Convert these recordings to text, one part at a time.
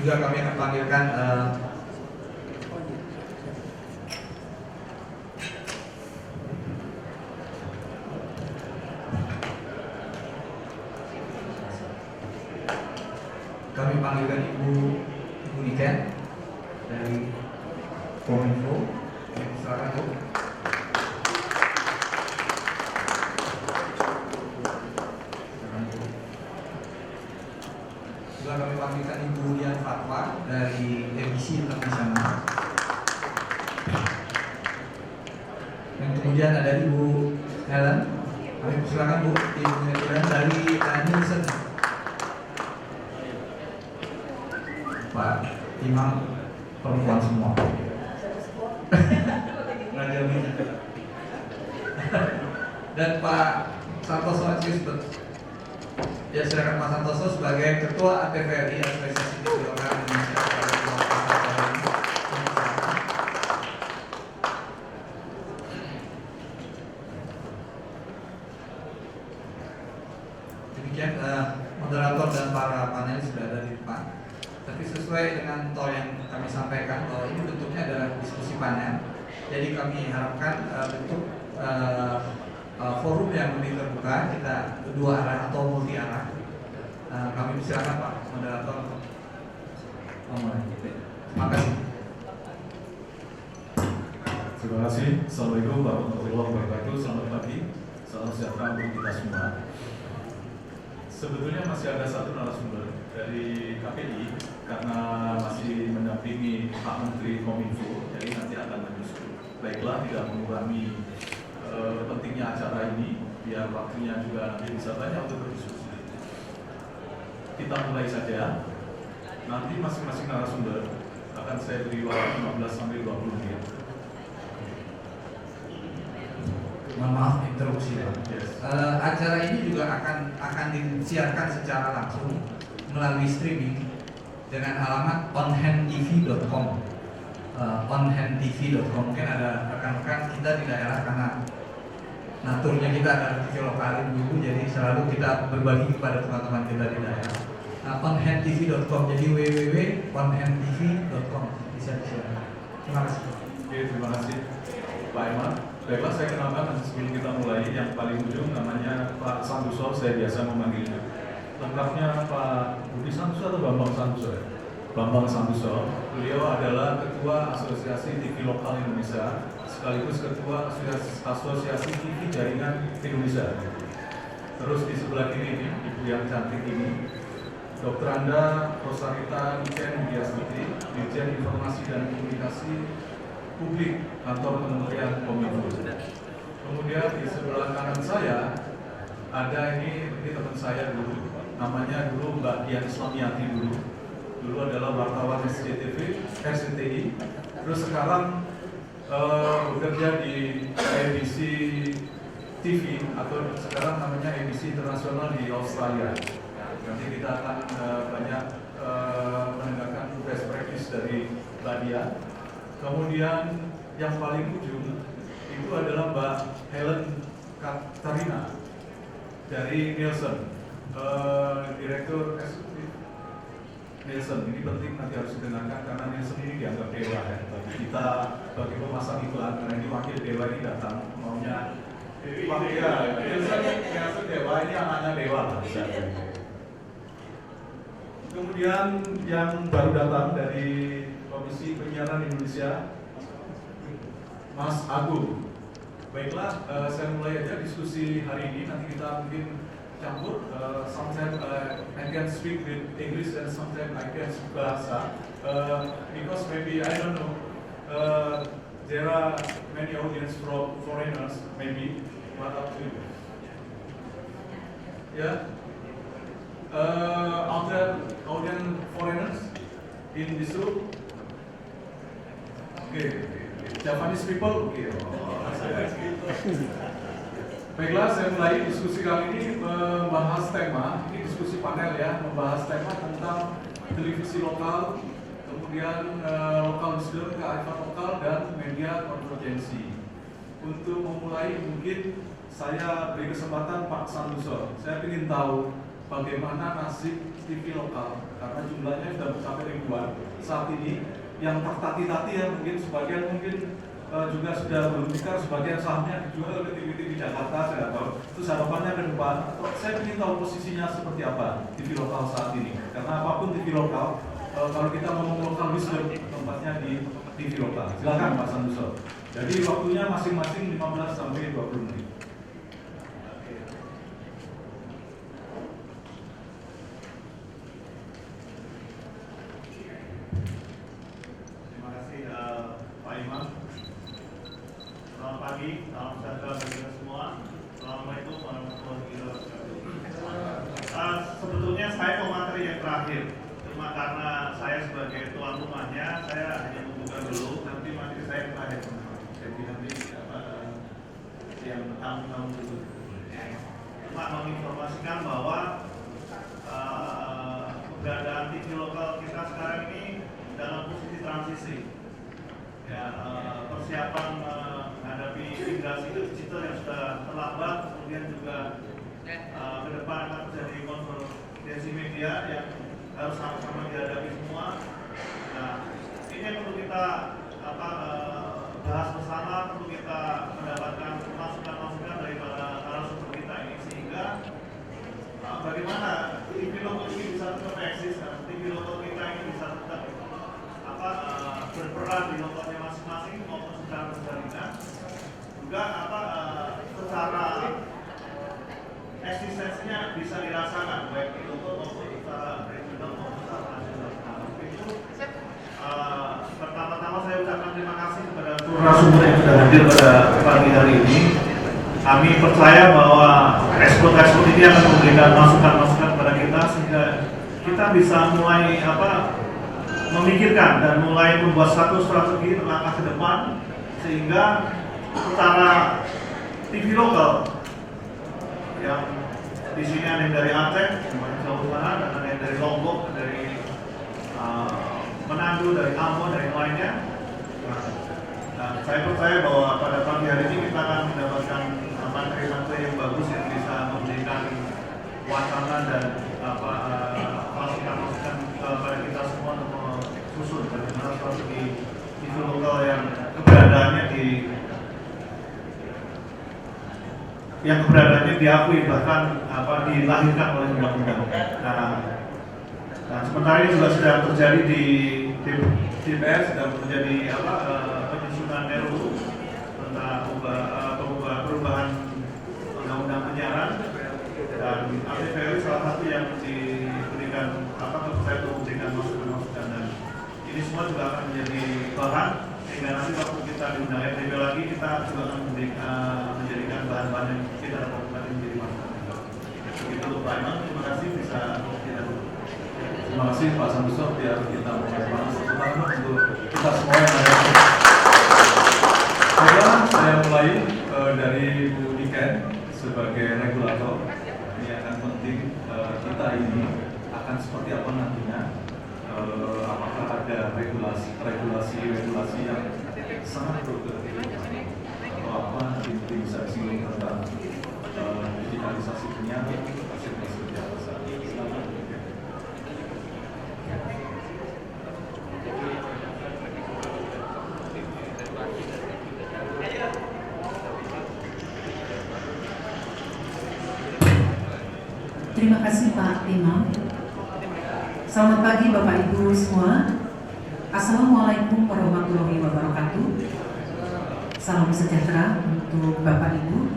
juga kami akan panggilkan Ibu Niken dari Kominfo. Silakan Bu. Juga kami panggilkan Ibu Dian Fatwa dari ABC Internasional. Dan kemudian ada Ibu Helen. Kami silakan Bu, Ibu Helen dari Nielsen. Pak Imam perempuan semua. Dan Pak Santoso Aziz. Ya, silakan Pak Santoso sebagai Ketua ATVRI Asosiasi TV Lokal Indonesia. Demikian moderator dan para panel sudah ada di depan. Tapi sesuai dengan tol yang kami sampaikan bahwa ini bentuknya adalah diskusi panel. Jadi kami harapkan bentuk forum yang lebih terbuka, kita dua arah atau multi arah. Kami silakan Pak moderator memulai. Terima kasih. Terima kasih. Assalamualaikum warahmatullahi wabarakatuh. Selamat pagi. Salam sejahtera untuk kita semua. Sebetulnya masih ada satu narasumber dari KPI karena masih mendampingi Pak Menteri Kominfo, jadi nanti akan menyusul. Baiklah, tidak mengurangi pentingnya acara ini, biar waktunya juga nanti bisa banyak untuk berdiskusi. Kita mulai saja. Nanti masing-masing narasumber akan saya beri waktu 15 sampai 20 menit. Mohon maaf interupsi Pak. Yes. Acara ini juga akan disiarkan secara langsung melalui streaming dengan alamat onhandtv.com. Onhandtv.com. Mungkin ada rekan-rekan kita di daerah karena naturnya kita ada TV lokal dulu, jadi selalu kita berbagi kepada teman-teman kita di daerah. Onhandtv.com. Jadi www.onhandtv.com bisa disiarkan. Terima kasih. Oke, terima kasih Pak Iman. Baiklah, saya kenalkan sebelum kita mulai. Yang paling ujung namanya Pak Santoso, saya biasa memanggilnya. Lengkapnya Pak Budi Santoso atau Bambang Santoso ya? Bambang Santoso. Beliau adalah Ketua Asosiasi TV Lokal Indonesia, sekaligus Ketua Asosiasi TV Jaringan Indonesia. Terus di sebelah kiri ini, Ibu yang cantik ini, Dr. Anda Rosarita Niken Widiastuti, Dirjen Informasi dan Komunikasi Publik Kantor Kementerian Kominfo. Kemudian di sebelah kanan saya ada ini teman saya dulu, namanya dulu Mbak Dian Islamiati dulu adalah wartawan SCTI, terus sekarang bekerja di ABC TV atau sekarang namanya ABC Internasional di Australia. Nanti kita akan banyak mendengarkan best practice dari Mbak Dian. Kemudian yang paling ujung itu adalah Mbak Helen Katarina dari Nielsen, Direktur Eksekutif Nielsen. Ini penting, nanti harus didengarkan karena Nielsen ini dianggap dewa ya. Kita bagi pemasang iklan, karena ini wakil dewa ini datang maunya wakil ya, Nielsen dewa, ini anaknya dewa. Kemudian yang baru datang dari Komisi Penyiaran Indonesia, Mas Agung. Baiklah, saya mulai aja diskusi hari ini. Nanti kita mungkin campur. Sometimes I can speak with English and sometimes I can speak bahasa. Because maybe I don't know. There are many audience from foreigners, maybe. What up to you? Yeah. Audience foreigners in this room. Okay, Japanese people. Okay. Baiklah, saya mulai diskusi kali ini membahas tema, ini diskusi panel ya, membahas tema tentang televisi lokal, kemudian lokal wisdom, kearifan lokal, dan media konvergensi. Untuk memulai mungkin saya beri kesempatan Pak Santoso. Saya ingin tahu bagaimana nasib TV lokal karena jumlahnya sudah mencapai ribuan saat ini. Yang tertati-tati ya mungkin sebagian juga sudah belum tikar, sebagian sahamnya dijual oleh TV Jakarta, saya tahu. Terus harapannya ke depan, saya ingin tahu posisinya seperti apa TV lokal saat ini. Karena apapun TV lokal, kalau kita ngomong lokal wisdom, tempatnya di TV lokal. Silakan Pak Santoso. Jadi waktunya masing-masing 15 sampai 20 menit. Terima kasih Pak Imam. Selamat pagi, salam sejahtera bagi kita semua. Assalamualaikum warahmatullahi wabarakatuh. Sebetulnya saya mau materi yang terakhir. Cuma karena saya sebagai tuan rumahnya, saya hanya membuka dulu. Nanti materi saya yang terakhir. Jadi nanti yang tamu-tamu dulu. Cuma menginformasikan bahwa keberadaan TV lokal kita sekarang ini dalam posisi transisi. Ya, persiapan menghadapi migrasi ke digital yang sudah terlambat, kemudian juga ke depan akan terjadi konvergensi media yang harus sama-sama dihadapi semua. Nah, ini yang perlu kita bahas bersama, perlu kita mendapatkan masukan-masukan dari para narasumber kita ini, sehingga bagaimana TV lokal ini bisa tetap eksis, TV lokal kita ini bisa tetap berperan di lokalnya masing-masing maupun secara berjaringan, juga secara eksistensinya bisa dirasakan baik di lokal maupun secara regional maupun secara nasional. Itu pertama-tama saya ucapkan terima kasih kepada narasumber yang sudah hadir pada pagi hari ini. Kami percaya bahwa ekspor ini akan memberikan masukan-masukan kepada kita sehingga kita bisa mulai memikirkan dan mulai membuat satu strategi langkah ke depan, sehingga secara TV lokal yang di sini ada yang dari Aceh, Jawa Tengah, dan ada yang dari Lombok, dari Manado, dari Ambon, dari lainnya. Nah, saya percaya bahwa pada pagi hari ini kita akan mendapatkan materi-materi yang bagus yang bisa memberikan wacana dan masukan-masukan kepada kita semua untuk susun bagaimana strategi TV lokal yang keberadaannya diakui, bahkan dilahirkan oleh undang-undang. Nah, sementara ini juga sedang terjadi di DPR, sedang terjadi penyusunan RUU tentang perubahan undang-undang penyiaran, dan TVRI salah satu yang diberikan kepercayaan untuk memberikan masukan-masukan, dan ini semua juga akan menjadi bahan sehingga nanti waktu kita diundang RTP lagi, kita juga akan menjadikan bahan-bahan yang kita dapatkan menjadi masukan. Begitu Pak Imam, terima kasih bisa kita. Terima kasih Pak Santoso, biar kita mulai untuk kita semua yang ada. Saya mulai dari Bu Niken sebagai regulator. Ini akan penting, kita ini akan seperti apa nantinya, apakah ada regulasi yang sangat progresif atau apa nanti bisa disinggung tentang digitalisasi penyiaran, seperti apa saja. Terima kasih Pak Imam. Selamat pagi Bapak Ibu semua. Assalamualaikum warahmatullahi wabarakatuh. Salam sejahtera untuk Bapak Ibu.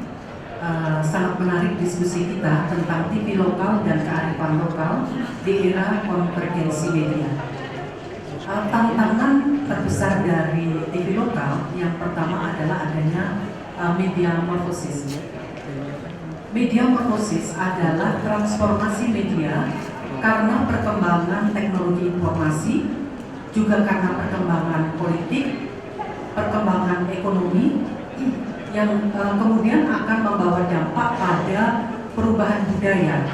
Sangat menarik diskusi kita tentang TV lokal dan kearifan lokal di era konvergensi media. Tantangan terbesar dari TV lokal yang pertama adalah adanya media morfosis. Media morfosis adalah transformasi media karena perkembangan teknologi informasi, juga karena perkembangan politik, perkembangan ekonomi, yang kemudian akan membawa dampak pada perubahan budaya,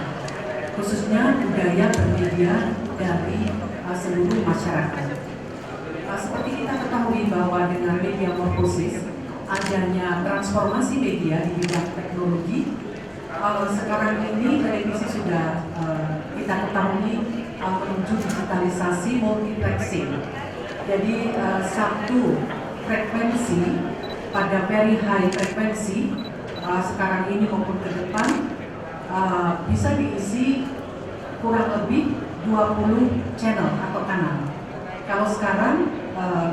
khususnya budaya bermedia dari seluruh masyarakat. Seperti kita ketahui bahwa dengan media morfosis, adanya transformasi media di bidang teknologi. Sekarang ini televisi sudah kita ketahui menuju digitalisasi multiplexing. Jadi satu frekuensi pada very high frekuensi sekarang ini maupun ke depan bisa diisi kurang lebih 20 channel atau kanal. Kalau sekarang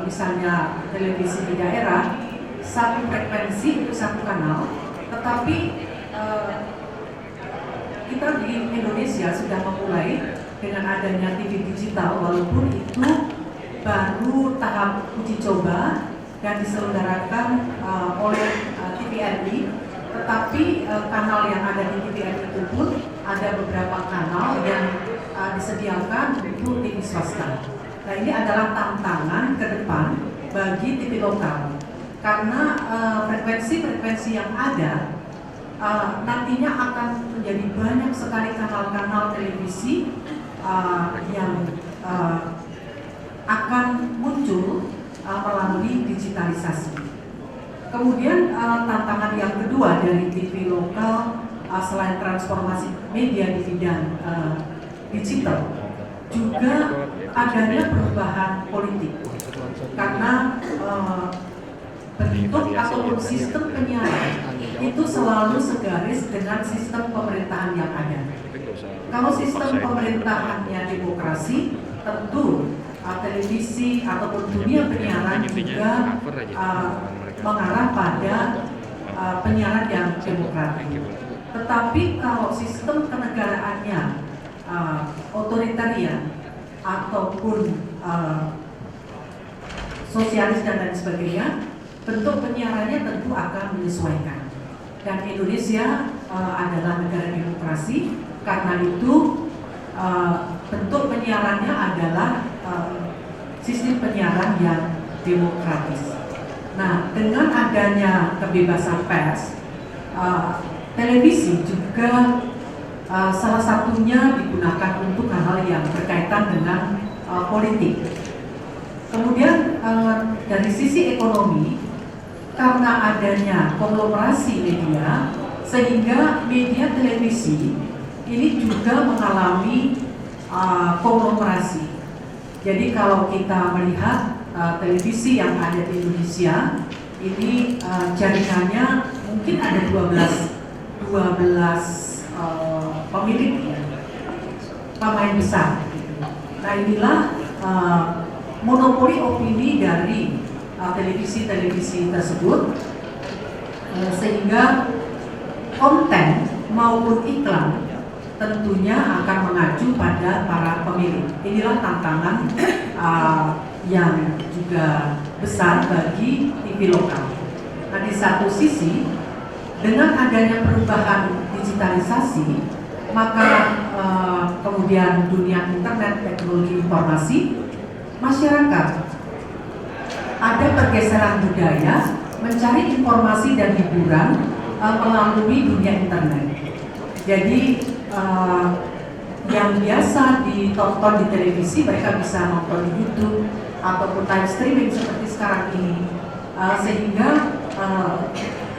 misalnya televisi di daerah, satu frekuensi itu satu kanal, tetapi kita di Indonesia sudah memulai dengan adanya TV digital, walaupun itu baru tahap uji coba dan diselenggarakan oleh TVRI, tetapi kanal yang ada di TVRI itu pun ada beberapa kanal yang disediakan untuk TV swasta. Nah, ini adalah tantangan ke depan bagi TV lokal, karena frekuensi-frekuensi yang ada nantinya akan menjadi banyak sekali kanal-kanal televisi yang akan muncul melalui digitalisasi. Kemudian tantangan yang kedua dari TV lokal selain transformasi media di bidang digital, juga adanya perubahan politik, karena bentuk ataupun sistem penyiaran itu selalu segaris dengan sistem pemerintahan yang ada. Kalau sistem pemerintahannya demokrasi, tentu televisi ataupun dunia penyiaran juga mengarah pada penyiaran yang demokratis. Tetapi kalau sistem kenegaraannya otoritarian ataupun sosialis dan lain sebagainya, bentuk penyiarannya tentu akan menyesuaikan. Dan Indonesia adalah negara demokrasi, karena itu bentuk penyiarannya adalah sistem penyiaran yang demokratis. Nah, dengan adanya kebebasan pers, televisi juga salah satunya digunakan untuk hal-hal yang berkaitan dengan politik. Kemudian dari sisi ekonomi, karena adanya konglomerasi media, sehingga media televisi ini juga mengalami konglomerasi. Jadi kalau kita melihat televisi yang ada di Indonesia, ini jaringannya mungkin ada 12 pemilik pemain besar. Nah, inilah monopoli opini dari televisi-televisi tersebut, sehingga konten maupun iklan tentunya akan mengacu pada para pemilik. Inilah tantangan yang juga besar bagi TV lokal. Nah, di satu sisi, dengan adanya perubahan digitalisasi, maka kemudian dunia internet, teknologi informasi, masyarakat ada pergeseran budaya mencari informasi dan hiburan melalui dunia internet. Jadi yang biasa ditonton di televisi, mereka bisa nonton di YouTube ataupun live streaming seperti sekarang ini, sehingga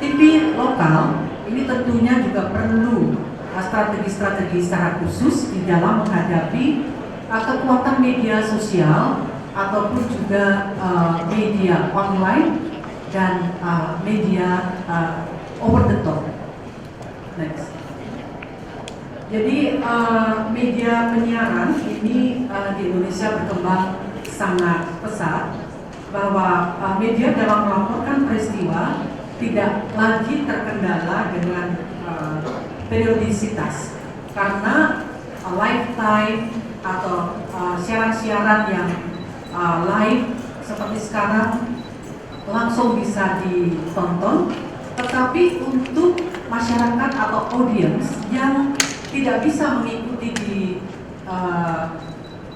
TV lokal ini tentunya juga perlu strategi-strategi secara khusus di dalam menghadapi kekuatan media sosial ataupun juga media online dan media over the top. Next. Jadi media penyiaran ini di Indonesia berkembang sangat pesat, bahwa media dalam melaporkan peristiwa tidak lagi terkendala dengan periodisitas, karena lifetime atau siaran-siaran yang live seperti sekarang langsung bisa ditonton, tetapi untuk masyarakat atau audiens yang tidak bisa mengikuti di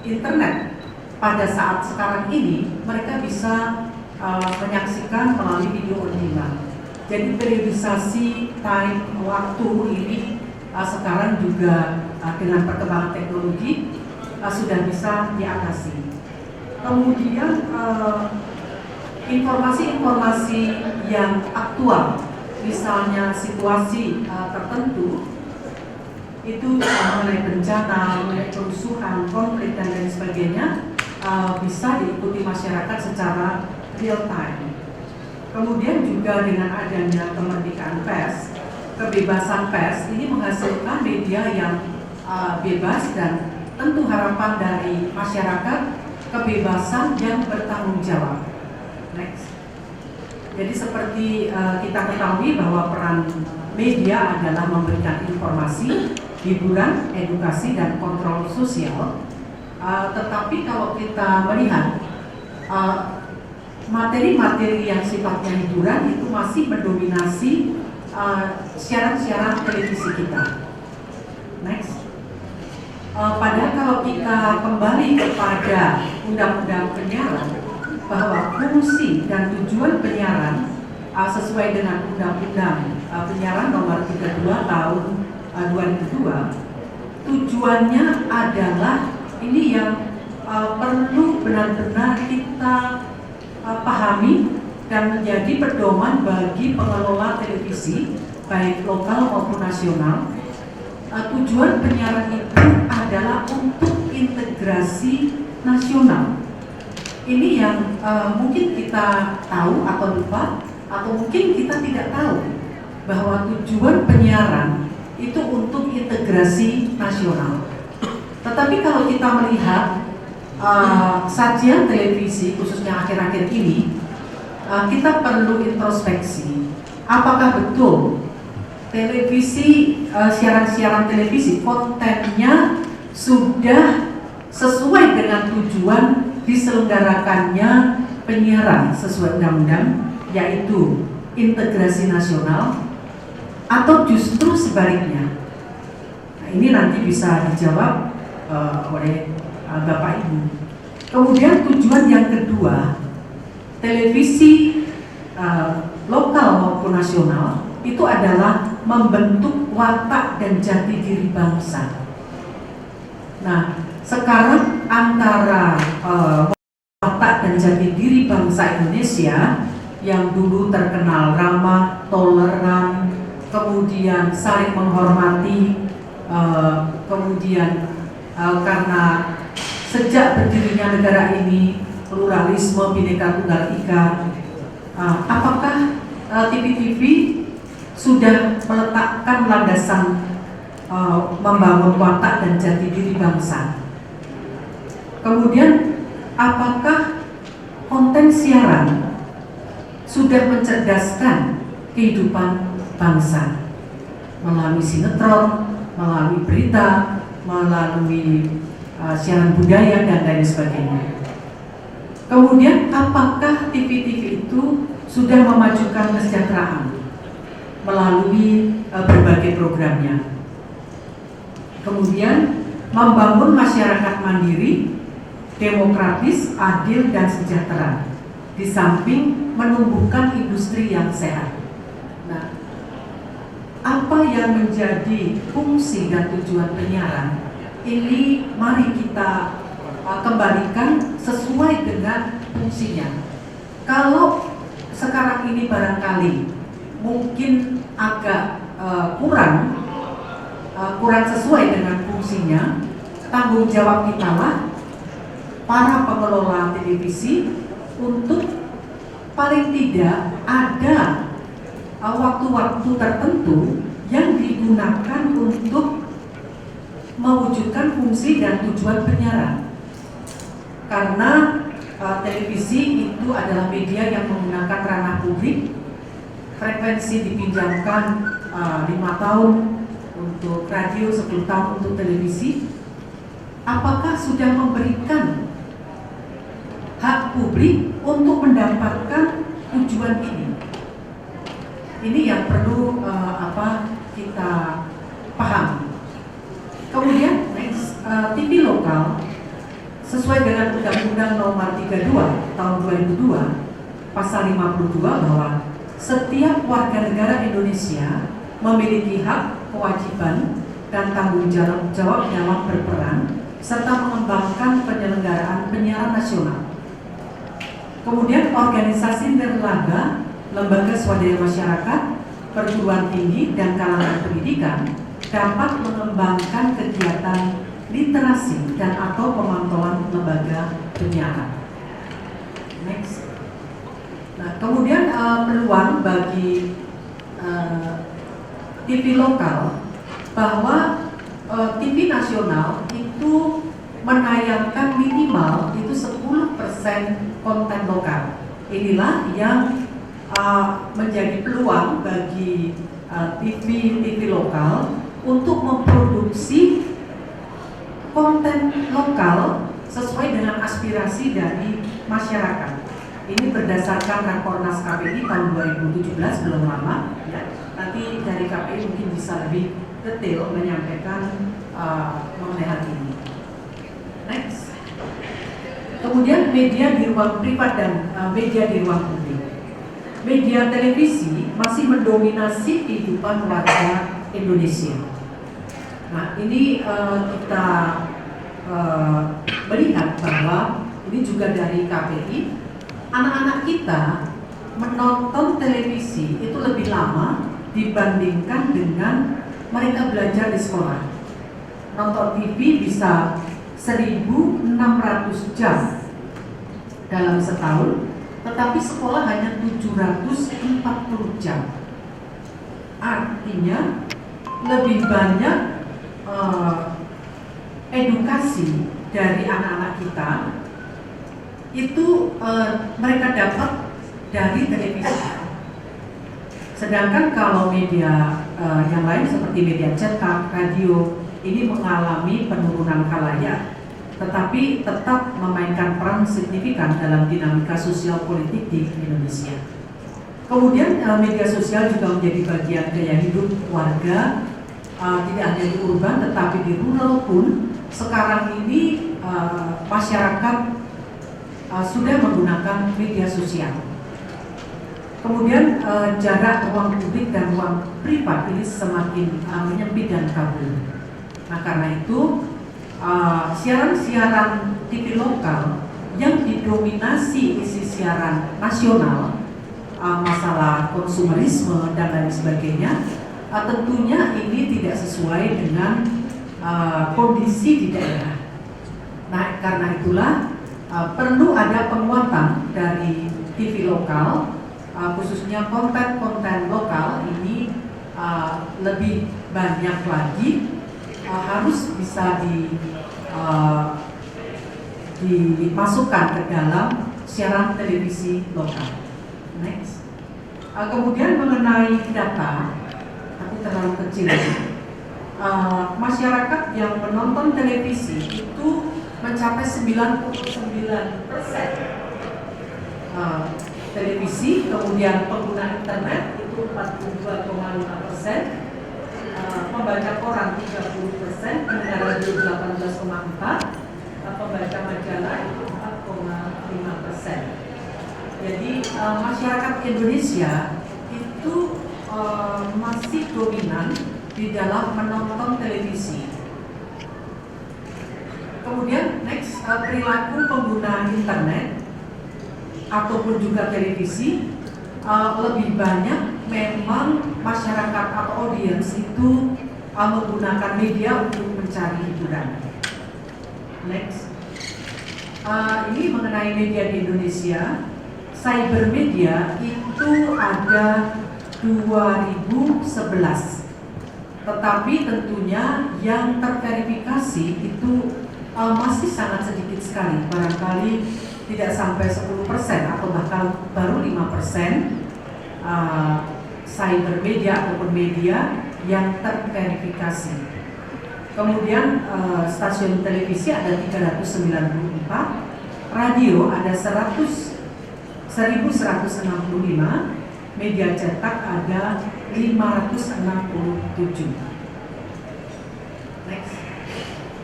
internet pada saat sekarang ini, mereka bisa menyaksikan melalui video on demand. Jadi periodisasi time waktu ini sekarang juga dengan perkembangan teknologi sudah bisa diatasi. Kemudian informasi-informasi yang aktual, misalnya situasi tertentu, itu mengenai bencana, mengenai kerusuhan, konflik dan lain sebagainya bisa diikuti masyarakat secara real time. Kemudian juga dengan adanya kemerdekaan pers, kebebasan pers ini menghasilkan media yang bebas dan tentu harapan dari masyarakat kebebasan yang bertanggung jawab. Next. Jadi seperti kita ketahui bahwa peran media adalah memberikan informasi, hiburan, edukasi, dan kontrol sosial. Tetapi kalau kita melihat materi-materi yang sifatnya hiburan itu masih mendominasi siaran-siaran televisi kita. Next. Padahal kalau kita kembali kepada Undang-Undang Penyiaran, bahwa fungsi dan tujuan penyiaran sesuai dengan Undang-Undang Penyiaran Nomor 32 Tahun 2002, tujuannya adalah ini yang perlu benar-benar kita pahami dan menjadi pedoman bagi pengelola televisi baik lokal maupun nasional. Tujuan penyiaran itu adalah untuk integrasi nasional. Ini yang mungkin kita tahu atau lupa, atau mungkin kita tidak tahu bahwa tujuan penyiaran itu untuk integrasi nasional. Tetapi kalau kita melihat sajian televisi khususnya akhir-akhir ini, kita perlu introspeksi. Apakah betul televisi, siaran-siaran televisi kontennya sudah sesuai dengan tujuan diselenggarakannya penyiaran sesuai undang-undang, yaitu integrasi nasional, atau justru sebaliknya? Nah, ini nanti bisa dijawab oleh Bapak Ibu. Kemudian tujuan yang kedua, televisi lokal maupun nasional itu adalah membentuk watak dan jati diri bangsa. Nah, sekarang antara watak dan jati diri bangsa Indonesia yang dulu terkenal ramah, toleran, kemudian saling menghormati, kemudian karena sejak berdirinya negara ini pluralisme, Bhinneka Tunggal Ika, apakah TV-TV sudah meletakkan landasan membangun watak dan jati diri bangsa? Kemudian apakah konten siaran sudah mencerdaskan kehidupan bangsa melalui sinetron, melalui berita, melalui siaran budaya dan lain sebagainya? Kemudian apakah TV-TV itu sudah memajukan kesejahteraan melalui berbagai programnya? Kemudian membangun masyarakat mandiri, demokratis, adil, dan sejahtera, di samping menumbuhkan industri yang sehat. Nah, apa yang menjadi fungsi dan tujuan penyiaran ini mari kita kembalikan sesuai dengan fungsinya. Kalau sekarang ini barangkali mungkin agak kurang sesuai dengan fungsinya, tanggung jawab kita lah para pengelola televisi untuk paling tidak ada waktu-waktu tertentu yang digunakan untuk mewujudkan fungsi dan tujuan penyiaran. Karena televisi itu adalah media yang menggunakan ranah publik, frekuensi dipinjamkan 5 tahun untuk radio, 10 tahun untuk televisi. Apakah sudah memberikan hak publik untuk mendapatkan tujuan ini? Ini yang perlu kita pahami. Kemudian next, TV lokal sesuai dengan Undang-Undang Nomor 32 Tahun 2002 Pasal 52 bahwa setiap warga negara Indonesia memiliki hak, kewajiban, dan tanggung jawab dalam berperan serta mengembangkan penyelenggaraan penyiaran nasional. Kemudian organisasi nirlaba, lembaga swadaya masyarakat, perguruan tinggi, dan kalangan pendidikan dapat mengembangkan kegiatan literasi dan atau pemantauan lembaga penyiaran. Next. Nah, kemudian peluang bagi TV lokal, bahwa TV nasional itu menayangkan minimal itu 10% konten lokal. Inilah yang menjadi peluang bagi TV lokal untuk memproduksi konten lokal sesuai dengan aspirasi dari masyarakat. Ini berdasarkan Rakornas KPI tahun 2017, belum lama. Ya. Nanti dari KPI mungkin bisa lebih detail menyampaikan mengenai hal ini. Next. Kemudian media di ruang privat dan media di ruang publik. Media televisi masih mendominasi kehidupan warga Indonesia. Nah, ini kita melihat bahwa ini juga dari KPI, anak-anak kita menonton televisi itu lebih lama dibandingkan dengan mereka belajar di sekolah. Nonton TV bisa 1.600 jam dalam setahun, tetapi sekolah hanya 740 jam. Artinya lebih banyak edukasi dari anak-anak kita itu mereka dapat dari televisi. Sedangkan kalau media yang lain seperti media cetak, radio ini mengalami penurunan khalayak, tetapi tetap memainkan peran signifikan dalam dinamika sosial politik di Indonesia. Kemudian media sosial juga menjadi bagian gaya hidup warga, tidak hanya di urban tetapi di rural pun sekarang ini masyarakat sudah menggunakan media sosial. Kemudian jarak ruang publik dan ruang privat ini semakin menyempit dan kabur. Nah, karena itu siaran-siaran TV lokal yang didominasi isi siaran nasional, masalah konsumerisme dan lain sebagainya, tentunya ini tidak sesuai dengan kondisi di daerah. Nah, karena itulah perlu ada penguatan dari TV lokal, khususnya konten-konten lokal ini lebih banyak lagi, harus bisa dimasukkan ke dalam siaran televisi lokal. Next. Kemudian mengenai data, tapi terlalu kecil. Masyarakat yang menonton televisi itu mencapai 99% televisi, kemudian pengguna internet itu 42,5%, pembaca koran 30%, pendengar radio 18,4%, pembaca majalah itu 4,5%. Jadi masyarakat Indonesia itu masih dominan di dalam menonton televisi. Kemudian next, perilaku pengguna internet ataupun juga televisi, lebih banyak memang masyarakat atau audiens itu menggunakan media untuk mencari hiburan. Next, ini mengenai media di Indonesia. Cyber media itu ada 2011, tetapi tentunya yang terverifikasi itu masih sangat sedikit sekali, barangkali tidak sampai 10% atau bahkan baru 5% cyber media ataupun media yang terverifikasi. Kemudian stasiun televisi ada 394, radio ada 1165, media cetak ada 567. Next.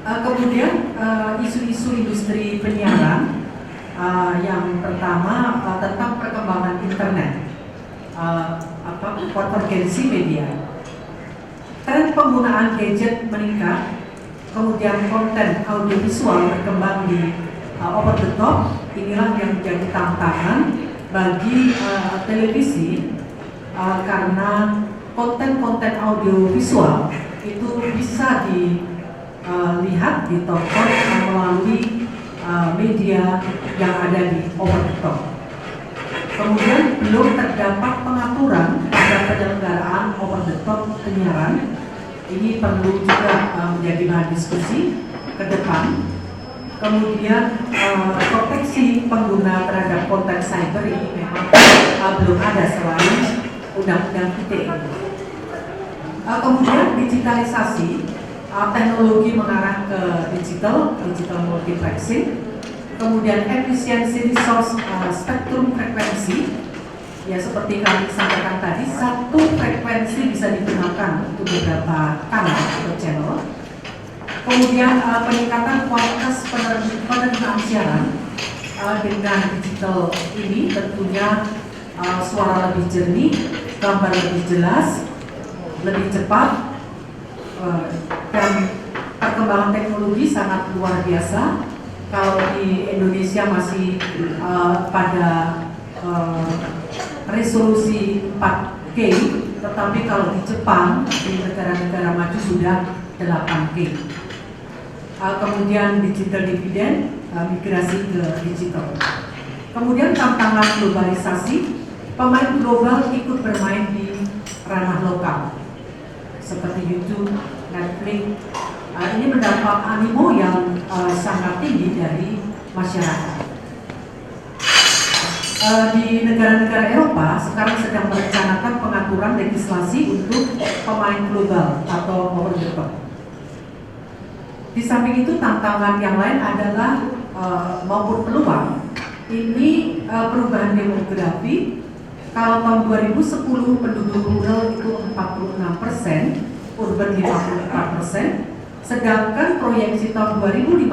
Kemudian isu-isu industri penyiaran. Yang pertama tentang perkembangan internet, konvergensi media, tren penggunaan gadget meningkat, kemudian konten audiovisual berkembang di over the top. Inilah yang menjadi tantangan bagi televisi, karena konten-konten audiovisual itu bisa dilihat, ditonton melalui media yang ada di over the top. Kemudian belum terdapat pengaturan pada penyelenggaraan over the top penyiaran. Ini perlu juga menjadi bahan diskusi ke depan. Kemudian proteksi pengguna terhadap konten cyber ini memang belum ada selain undang-undang ITE. Kemudian digitalisasi, teknologi mengarah ke digital multiplexing, kemudian efisiensi resource spektrum frekuensi, ya seperti kami sampaikan tadi, satu frekuensi bisa digunakan untuk beberapa kanal atau channel. Kemudian peningkatan kualitas penerimaan siaran dengan digital ini tentunya suara lebih jernih, gambar lebih jelas, lebih cepat, dan perkembangan teknologi sangat luar biasa. Kalau di Indonesia masih pada resolusi 4K, tetapi kalau di Jepang, di negara-negara maju sudah 8K. Kemudian digital dividend, migrasi ke digital. Kemudian tantangan globalisasi, pemain global ikut bermain di ranah lokal seperti YouTube, Netflix. Ini mendapat animo yang sangat tinggi dari masyarakat. Di negara-negara Eropa sekarang sedang merencanakan pengaturan legislasi untuk pemain global atau over the top. Di samping itu tantangan yang lain adalah maupun peluang. Ini perubahan demografi. Kalau tahun 2010 penduduk rural itu 46%, urban 54%, sedangkan proyeksi tahun 2050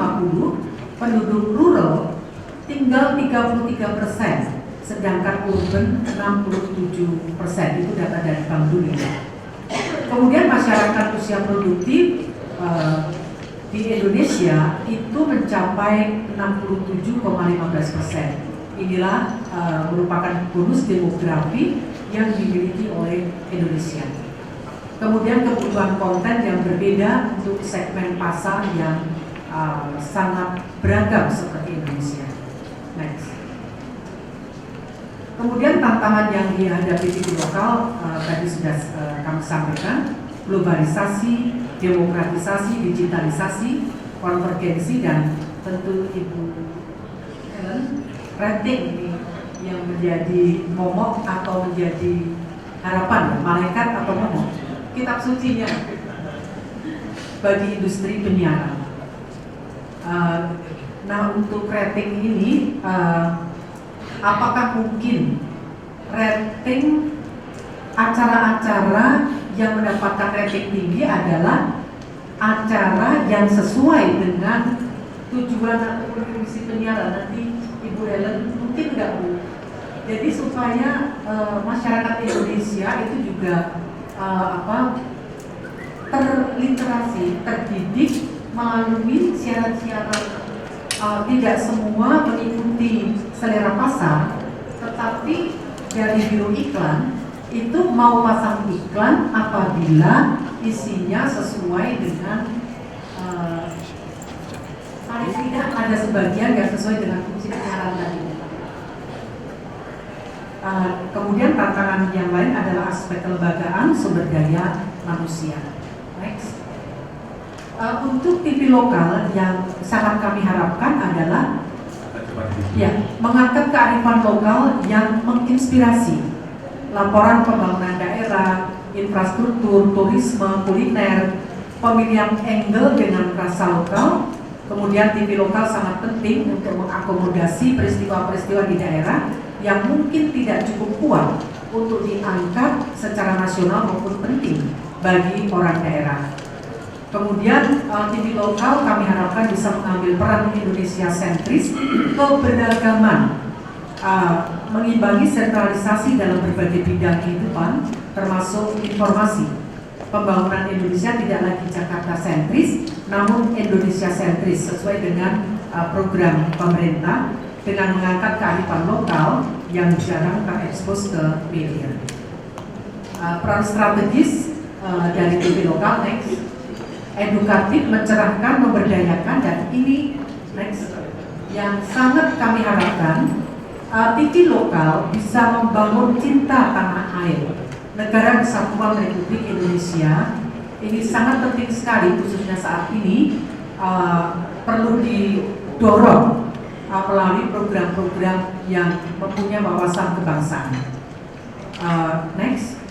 penduduk rural tinggal 33%, sedangkan urban 67%. Itu data dari Bank Dunia. Kemudian masyarakat usia produktif di Indonesia itu mencapai 67,15%. Inilah merupakan bonus demografi yang dimiliki oleh Indonesia. Kemudian kebutuhan konten yang berbeda untuk segmen pasar yang sangat beragam seperti Indonesia. Next. Kemudian tantangan yang dihadapi di lokal tadi sudah kami sampaikan, globalisasi, demokratisasi, digitalisasi, konvergensi, dan tentu Ibu Ellen, rating ini yang menjadi momok atau menjadi harapan, malaikat atau momok, kitab sucinya bagi industri penyiaran. Nah, untuk rating ini, apakah mungkin rating acara-acara yang mendapatkan rating tinggi adalah acara yang sesuai dengan tujuan atau misi penyiaran? Nanti Ibu Ellen mungkin enggak, Bu. Jadi supaya masyarakat Indonesia itu juga terliterasi, terdidik melalui siaran-siaran. Tidak semua mengikuti selera pasar, tetapi dari biro iklan itu mau pasang iklan apabila isinya sesuai dengan paling tidak ada sebagian yang sesuai dengan fungsi penyiaran tadi. Kemudian tantangan yang lain adalah aspek kelembagaan sumber daya manusia. Next. Untuk TV lokal yang sangat kami harapkan adalah mengangkat kearifan lokal yang menginspirasi, laporan pembangunan daerah, infrastruktur, turisme, kuliner, pemilihan angle dengan rasa lokal. Kemudian TV lokal sangat penting untuk mengakomodasi peristiwa-peristiwa di daerah yang mungkin tidak cukup kuat untuk diangkat secara nasional maupun penting bagi orang daerah. Kemudian TV lokal kami harapkan bisa mengambil peran Indonesia sentris, keberagaman, mengimbangi sentralisasi dalam berbagai bidang kehidupan, termasuk informasi. Pembangunan Indonesia tidak lagi Jakarta sentris, namun Indonesia sentris sesuai dengan program pemerintah dengan mengangkat kearifan lokal yang jarang terekspos ke media. Peran strategis dari TV lokal. Next, edukatif, mencerahkan, memberdayakan, dan ini next yang sangat kami harapkan, TV lokal bisa membangun cinta tanah air, negara kesatuan Republik Indonesia. Ini sangat penting sekali, khususnya saat ini perlu didorong melalui program-program yang mempunyai wawasan kebangsaan. Next,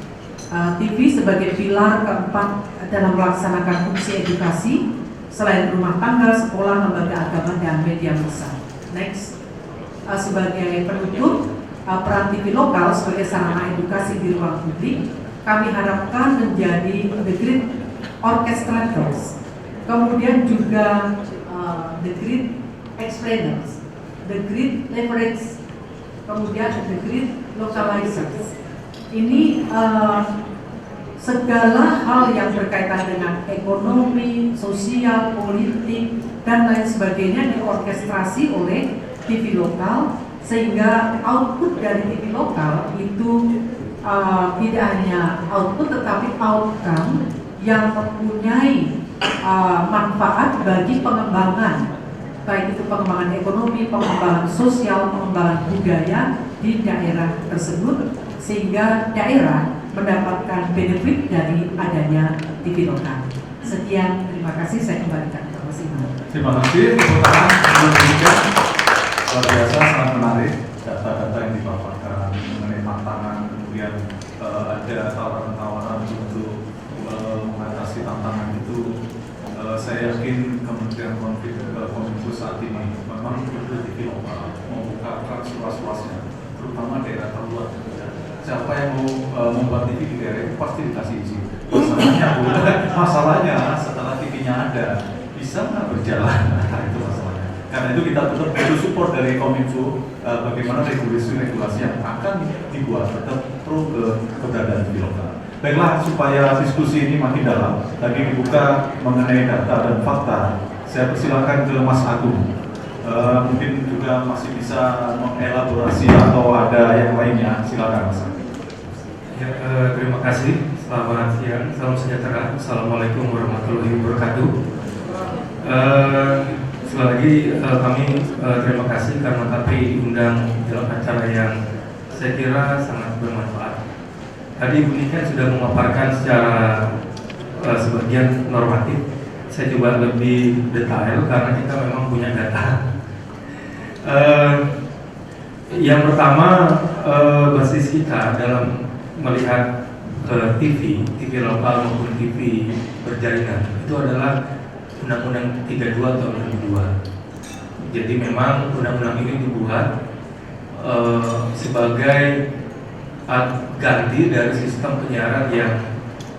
TV sebagai pilar keempat dalam melaksanakan fungsi edukasi selain rumah tangga, sekolah, lembaga agama, dan media massa. Next, sebagai penutup, peran TV lokal sebagai sarana edukasi di ruang publik kami harapkan menjadi the great orchestrators, kemudian juga the great explainers, the great leverage, kemudian the great localizers. Ini segala hal yang berkaitan dengan ekonomi, sosial, politik, dan lain sebagainya diorkestrasi oleh TV lokal, sehingga output dari TV lokal itu tidak hanya output tetapi outcome yang mempunyai manfaat bagi pengembangan, baik itu pengembangan ekonomi, pengembangan sosial, pengembangan budaya di daerah tersebut, sehingga daerah mendapatkan benefit dari adanya TV lokal. Sekian, terima kasih, saya kembalikan ke Mas Imam. Terima kasih, tepuk tangan Indonesia. Luar biasa, sangat menarik data-data yang dipaparkan mengenai tantangan, kemudian ada tawaran-tawaran untuk mengatasi tantangan itu. Saya yakin Kementerian Kominfo saat ini memang perlu TV lokal membuka keran seluas-luasnya, terutama daerah terluar. Siapa yang mau membuat TV di daerah itu pasti dikasih izin. Masalahnya setelah TV-nya ada, bisa nggak berjalan? Nah, itu masalahnya. Karena itu kita tetap butuh support dari Kominfo, bagaimana regulasi yang akan dibuat tetap pro keberadaan TV lokal. Baiklah, supaya diskusi ini makin dalam, lagi dibuka mengenai data dan fakta, saya persilakan ke Mas Agung. Mungkin juga masih bisa mengelaborasi atau ada yang lainnya, silakan Mas Agung. Ya, terima kasih. Selamat siang, salam sejahtera. Assalamualaikum warahmatullahi wabarakatuh. Sekali lagi kami terima kasih karena kami diundang dalam acara yang saya kira sangat bermanfaat. Tadi Ibu Nika sudah memaparkan secara sebagian normatif. Saya coba lebih detail karena kita memang punya data. Yang pertama, basis kita dalam melihat TV lokal maupun TV berjaringan itu adalah Undang-Undang 32 tahun 2002. Jadi memang undang-undang ini dibuat sebagai ganti dari sistem penyiaran yang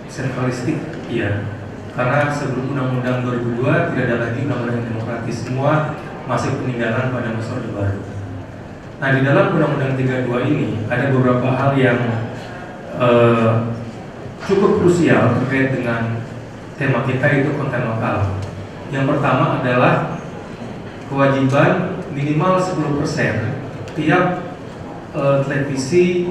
sentralistik, ya. Karena sebelum Undang-Undang 2002 tidak ada lagi undang-undang yang demokratis, semua masih peninggalan pada masa Orde Baru. Nah, di dalam Undang-Undang 32 ini ada beberapa hal yang cukup krusial terkait dengan tema kita, itu konten lokal. Yang pertama adalah kewajiban minimal 10% tiap televisi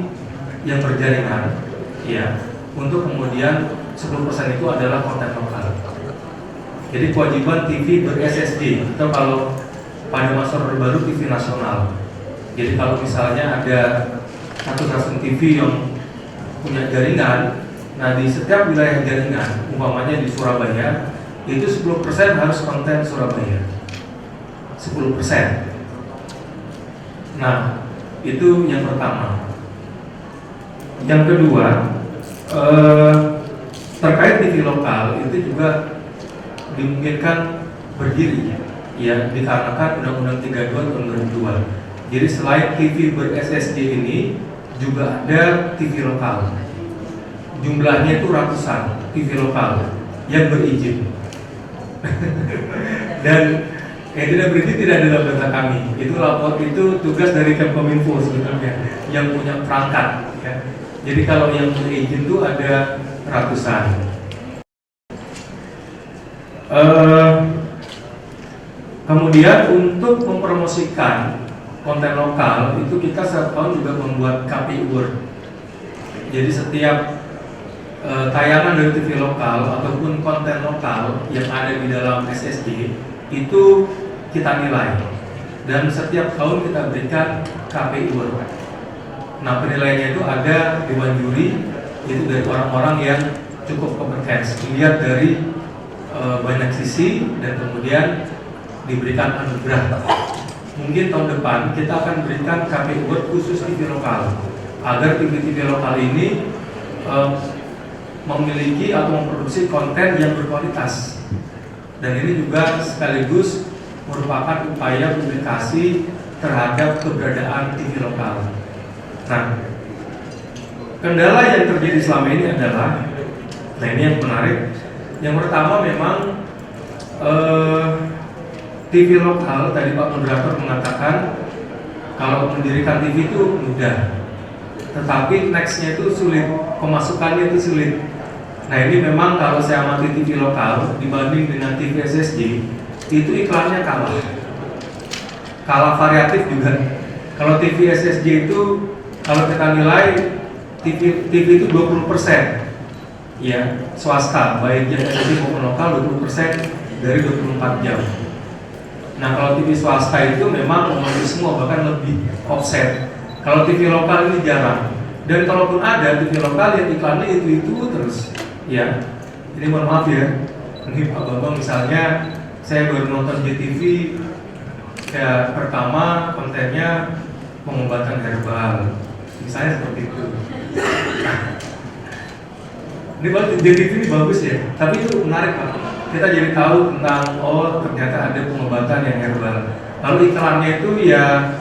yang berjaringan, ya, untuk kemudian 10% itu adalah konten lokal. Jadi kewajiban TV ber-SSD, atau kalau pada masa Orde Baru TV nasional. Jadi kalau misalnya ada satu stasiun TV yang punya jaringan, nah di setiap wilayah jaringan, umpamanya di Surabaya, itu 10% harus konten Surabaya. 10%. Nah, itu yang pertama. Yang kedua, terkait TV lokal itu juga dimungkinkan berdiri, ya, dikarenakan Undang-Undang 32 tahun 2002. Jadi selain TV ber-SSD ini juga ada TV lokal. Jumlahnya itu ratusan TV lokal yang berizin. Dan yang tidak berizin tidak ada dalam data kami. Itu lapor, itu tugas dari Kemkominfo sebetulnya yang punya perangkat, ya. Jadi kalau yang berizin itu ada ratusan. Kemudian untuk mempromosikan konten lokal itu kita setiap tahun juga membuat KPI Award. Jadi setiap tayangan dari TV lokal ataupun konten lokal yang ada di dalam SSD itu kita nilai, dan setiap tahun kita berikan KPI Award. Nah, penilaiannya itu ada dewan juri, itu dari orang-orang yang cukup kompeten, dilihat dari banyak sisi dan kemudian diberikan anugerah. Mungkin tahun depan kita akan berikan KPI Award khusus TV lokal, agar TV-TV lokal ini memiliki atau memproduksi konten yang berkualitas, dan ini juga sekaligus merupakan upaya publikasi terhadap keberadaan TV lokal. Nah, kendala yang terjadi selama ini adalah, nah ini yang menarik. Yang pertama memang TV lokal, tadi Pak Moderator mengatakan kalau mendirikan TV itu mudah, tetapi nextnya itu sulit, pemasukannya itu sulit. Nah, ini memang kalau saya amati TV lokal dibanding dengan TV SSD, itu iklannya kalah variatif juga. Kalau TV SSD itu kalau kita nilai TV itu 20%, ya swasta, baik yang SSD maupun lokal 20% dari 24 jam. Nah, kalau TV swasta itu memang memenuhi semua, bahkan lebih offset. Kalau TV lokal ini jarang, dan kalaupun ada TV lokal yang iklannya itu terus. Ya, ini mohon maaf ya. Ini Pak Bambang misalnya, saya baru nonton JTV, ya pertama kontennya pengobatan herbal, misalnya seperti itu. Ini kalau JTV ini bagus ya, tapi itu menarik Pak. Kita jadi tahu tentang, oh ternyata ada pengobatan yang herbal. Lalu iklannya itu ya,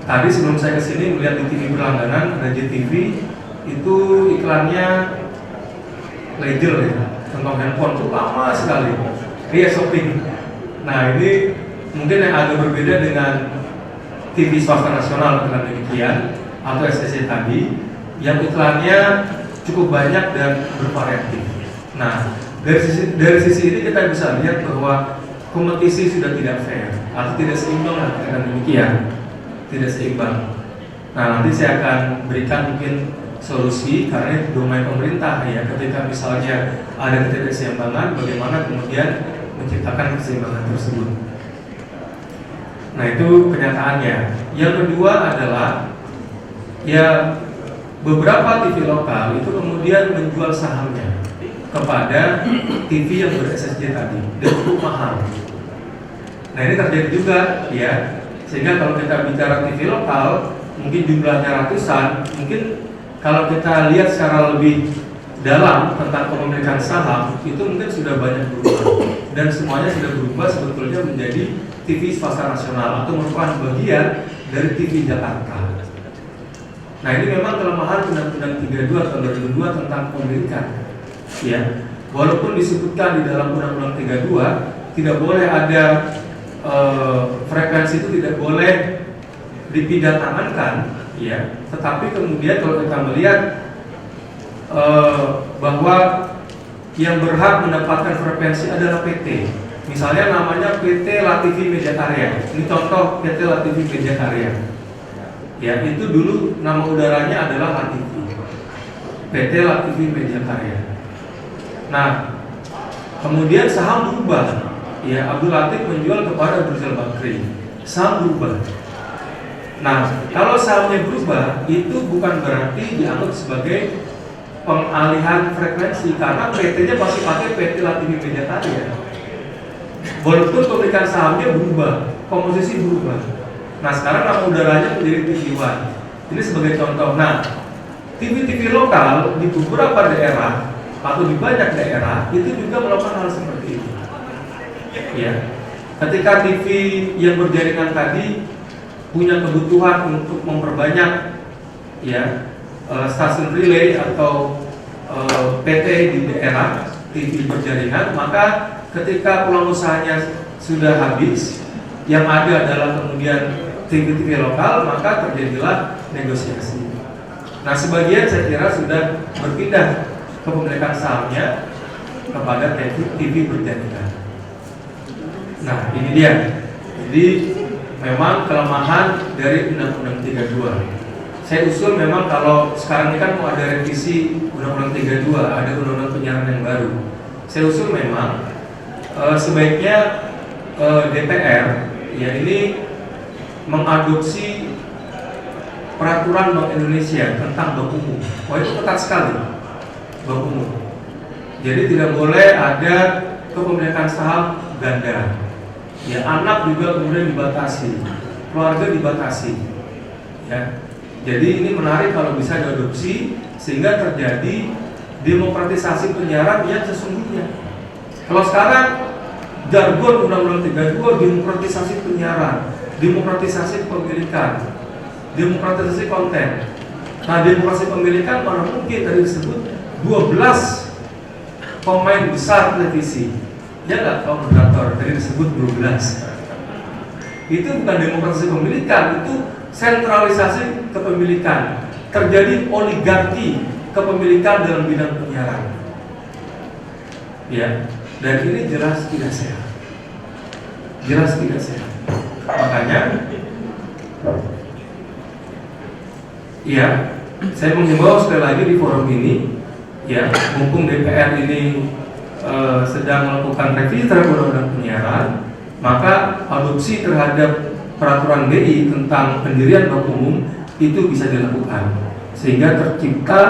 tadi sebelum saya kesini melihat di TV berlangganan ada JTV, itu iklannya Legel ya, tentang handphone itu lama sekali. Dia shopping. Nah, ini mungkin yang agak berbeda dengan TV swasta nasional dengan demikian, atau SSC tadi, yang iklannya cukup banyak dan bervariatif. Nah, dari sisi ini kita bisa lihat bahwa kompetisi sudah tidak fair atau tidak seimbang dengan demikian, tidak seimbang. Nah, nanti saya akan berikan mungkin solusi, karena itu domain pemerintah ya, ketika misalnya ada ketidakseimbangan, bagaimana kemudian menciptakan keseimbangan tersebut. Nah, itu kenyataannya. Yang kedua adalah ya, beberapa TV lokal itu kemudian menjual sahamnya kepada TV yang ber-SSD tadi, dan cukup mahal. Nah, ini terjadi juga ya, sehingga kalau kita bicara TV lokal mungkin jumlahnya ratusan, mungkin kalau kita lihat secara lebih dalam tentang kepemilikan saham, itu mungkin sudah banyak berubah, dan semuanya sudah berubah sebetulnya menjadi TV swasta nasional atau merupakan bagian dari TV Jakarta. Nah, ini memang kelemahan Undang-Undang 32 tahun 2002 tentang kepemilikan. Ya, walaupun disebutkan di dalam Undang-Undang 32 tidak boleh ada frekuensi itu tidak boleh dipidanakan, ya, tetapi kemudian kalau kita melihat bahwa yang berhak mendapatkan frekuensi adalah PT, misalnya namanya PT Lativi Media Karya. Ini contoh PT Lativi Media Karya. Ya, itu dulu nama udaranya adalah Lativi, PT Lativi Media Karya. Nah, kemudian saham berubah. Ya, Abdul Latif menjual kepada Abdul Bakri, saham berubah. Nah, kalau sahamnya berubah, itu bukan berarti dianggap sebagai pengalihan frekuensi, karena PT-nya masih pakai PT Lativi Media Karya. Walaupun pemilikan sahamnya berubah, komposisi berubah. Nah, sekarang nama udaranya menjadi TV One. Ini sebagai contoh. Nah, TV-TV lokal di beberapa daerah atau di banyak daerah itu juga melakukan hal seperti itu. Ya, ketika TV yang berjaringan tadi punya kebutuhan untuk memperbanyak ya stasiun relay atau PT di daerah TV berjaringan, maka ketika peluang usahanya sudah habis, yang ada adalah kemudian TV-TV lokal, maka terjadilah negosiasi. Nah, sebagian saya kira sudah berpindah kepemilikan sahamnya kepada TV berjaringan. Nah, ini dia. Jadi memang kelemahan dari Undang-Undang 32. saya usul memang kalau sekarang ini kan mau ada revisi Undang-Undang 32, ada Undang-Undang Penyiaran yang baru. Saya usul memang sebaiknya DPR ya ini mengadopsi peraturan Bank Indonesia tentang bank umum. Wah itu ketat sekali bank umum. Jadi tidak boleh ada kepemilikan saham ganda. Ya anak juga kemudian dibatasi, keluarga dibatasi. Ya, jadi ini menarik kalau bisa diadopsi sehingga terjadi demokratisasi penyiaran yang sesungguhnya. Kalau sekarang jargon Undang-Undang 32 demokratisasi penyiaran, demokratisasi kepemilikan, demokratisasi konten. Nah, demokrasi pemilikan mana mungkin tadi disebut 12 pemain besar televisi. Ya nggak, Pak Moderator, tadi disebut 12. Itu bukan demokrasi pemilikan, itu sentralisasi kepemilikan. Terjadi oligarki kepemilikan dalam bidang penyiaran. Ya, dan ini jelas tidak sehat. Jelas tidak sehat. Makanya, ya, saya menghimbau sekali lagi di forum ini, ya, mumpung DPR ini sedang melakukan revisi terhadap undang-undang penyiaran, maka adopsi terhadap peraturan BI tentang pendirian bank umum itu bisa dilakukan sehingga tercipta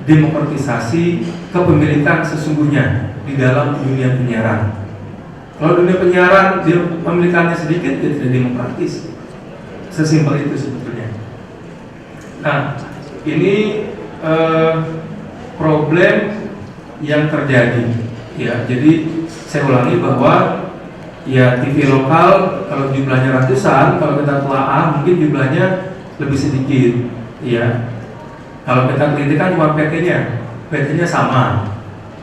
demokratisasi kepemilikan sesungguhnya di dalam dunia penyiaran. Kalau dunia penyiaran pemilikannya sedikit, dia tidak demokratis. Sesimpel itu sebetulnya. Nah, ini problem yang terjadi. Ya, jadi saya ulangi bahwa ya TV lokal kalau jumlahnya ratusan, kalau kita telaah mungkin jumlahnya lebih sedikit. Ya, kalau kita teliti kan cuma PT-nya sama,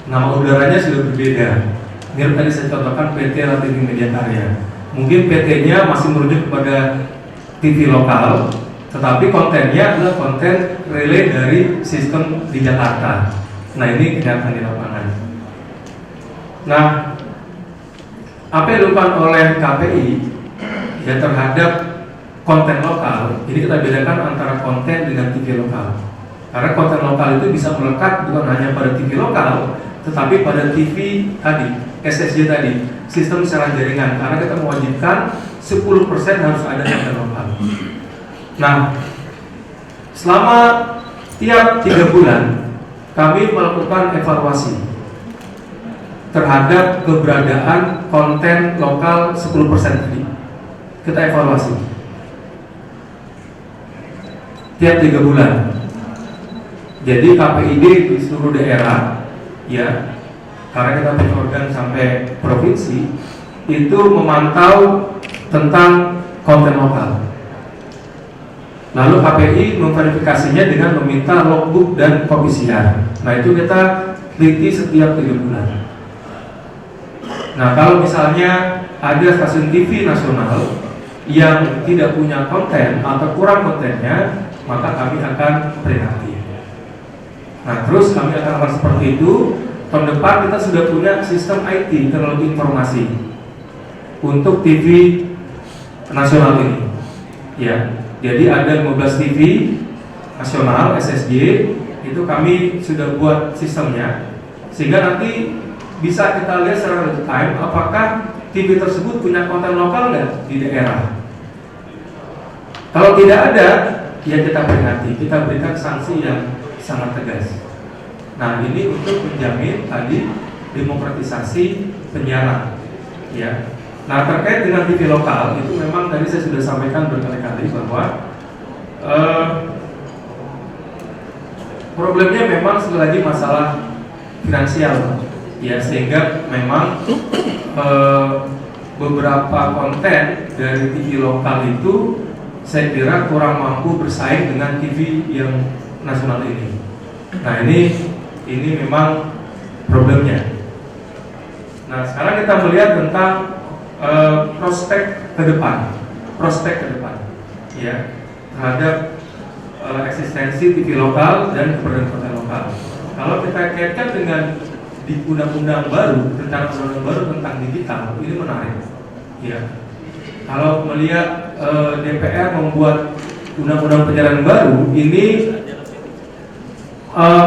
nama udaranya sudah berbeda. Ini tadi saya contohkan PT TV Media Karya. Mungkin PT-nya masih merujuk kepada TV lokal, tetapi kontennya adalah konten relay dari sistem di Jakarta. Nah ini kenyataan di lapangan. Nah, apa yang dilakukan oleh KPI ya terhadap konten lokal, ini kita bedakan antara konten dengan TV lokal. Karena konten lokal itu bisa melekat bukan hanya pada TV lokal, tetapi pada TV tadi, SSJ tadi, sistem siaran jaringan. Karena kita mewajibkan 10% harus ada konten lokal. Nah, selama tiap 3 bulan kami melakukan evaluasi terhadap keberadaan konten lokal 10% tadi. Kita evaluasi tiap 3 bulan. Jadi KPID di seluruh daerah, ya, karena kita punya organ sampai provinsi, itu memantau tentang konten lokal. Lalu KPI memverifikasinya dengan meminta logbook dan kopi siar. Nah itu kita teliti setiap 3 bulan. Nah kalau misalnya ada stasiun TV nasional yang tidak punya konten atau kurang kontennya, maka kami akan peringati. Nah terus kami akan lakukan seperti itu. Tahun depan kita sudah punya sistem IT, teknologi informasi, untuk TV nasional ini. Ya, jadi ada 15 TV nasional SSJ, itu kami sudah buat sistemnya, sehingga nanti bisa kita lihat secara real time apakah TV tersebut punya konten lokal nggak di daerah. Kalau tidak ada, ya kita peringati, kita berikan sanksi yang sangat tegas. Nah ini untuk menjamin tadi demokratisasi penyiaran. Ya. Nah terkait dengan TV lokal itu memang tadi saya sudah sampaikan berkali-kali bahwa problemnya memang sekali lagi masalah finansial. Ya sehingga memang beberapa konten dari TV lokal itu saya kira kurang mampu bersaing dengan TV yang nasional ini. Nah ini memang problemnya. Nah sekarang kita melihat tentang prospek ke depan, ya terhadap eksistensi TV lokal dan keberadaan konten lokal. Kalau kita kaitkan dengan di undang-undang baru, rencana undang-undang baru tentang digital, ini menarik. Ya, kalau melihat DPR membuat undang-undang penyiaran baru ini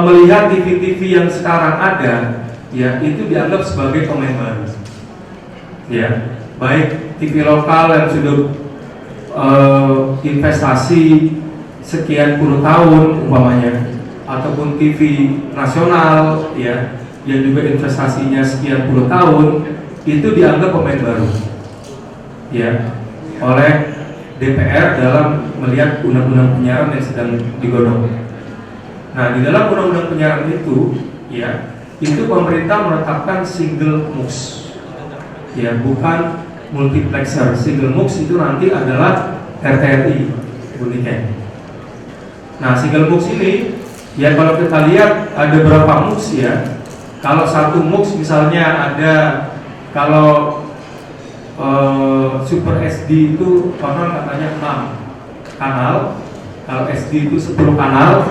melihat TV-TV yang sekarang ada, ya itu dianggap sebagai pemain baru, ya baik TV lokal yang sudah investasi sekian puluh tahun umpamanya, ataupun TV nasional, ya yang juga investasinya sekian puluh tahun, itu dianggap pemain baru, ya oleh DPR dalam melihat undang-undang penyiaran yang sedang digodok. Nah, di dalam undang-undang penyiaran itu, ya, itu pemerintah menetapkan single MUX, ya, bukan multiplexer. Single MUX itu nanti adalah RTRI, bunyinya. Nah, single MUX ini, ya kalau kita lihat ada berapa MUX ya. Kalau satu MUX misalnya ada, kalau Super SD itu konon katanya 6 kanal, kalau SD itu 10 kanal.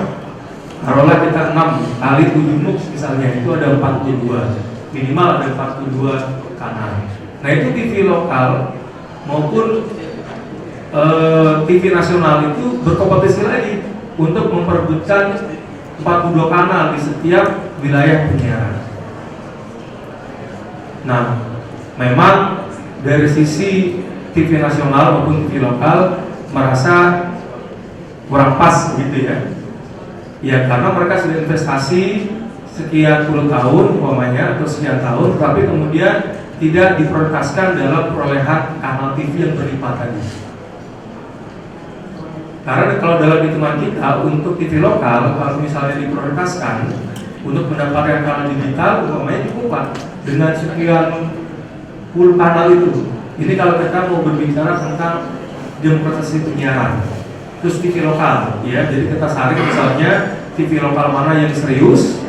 Taruhlah kita 6 kali 7 MUX misalnya, itu ada 42, minimal ada 42 kanal. Nah itu TV lokal maupun TV nasional itu berkompetisi lagi untuk memperebutkan 42 kanal di setiap wilayah penyiaran. Nah memang dari sisi TV nasional maupun TV lokal merasa kurang pas gitu ya. Ya karena mereka sudah investasi sekian puluh tahun umpamanya atau sekian tahun, tapi kemudian tidak diprioritaskan dalam perolehan kanal TV yang berlipat tadi. Karena kalau dalam hitungan kita untuk TV lokal, kalau misalnya diprioritaskan untuk mendapatkan kanal digital umpamanya cukup dengan sekian puluh kanal itu. Ini kalau kita mau berbicara tentang demokratisasi penyiaran. Terus TV lokal, ya, jadi kita saring misalnya TV lokal mana yang serius,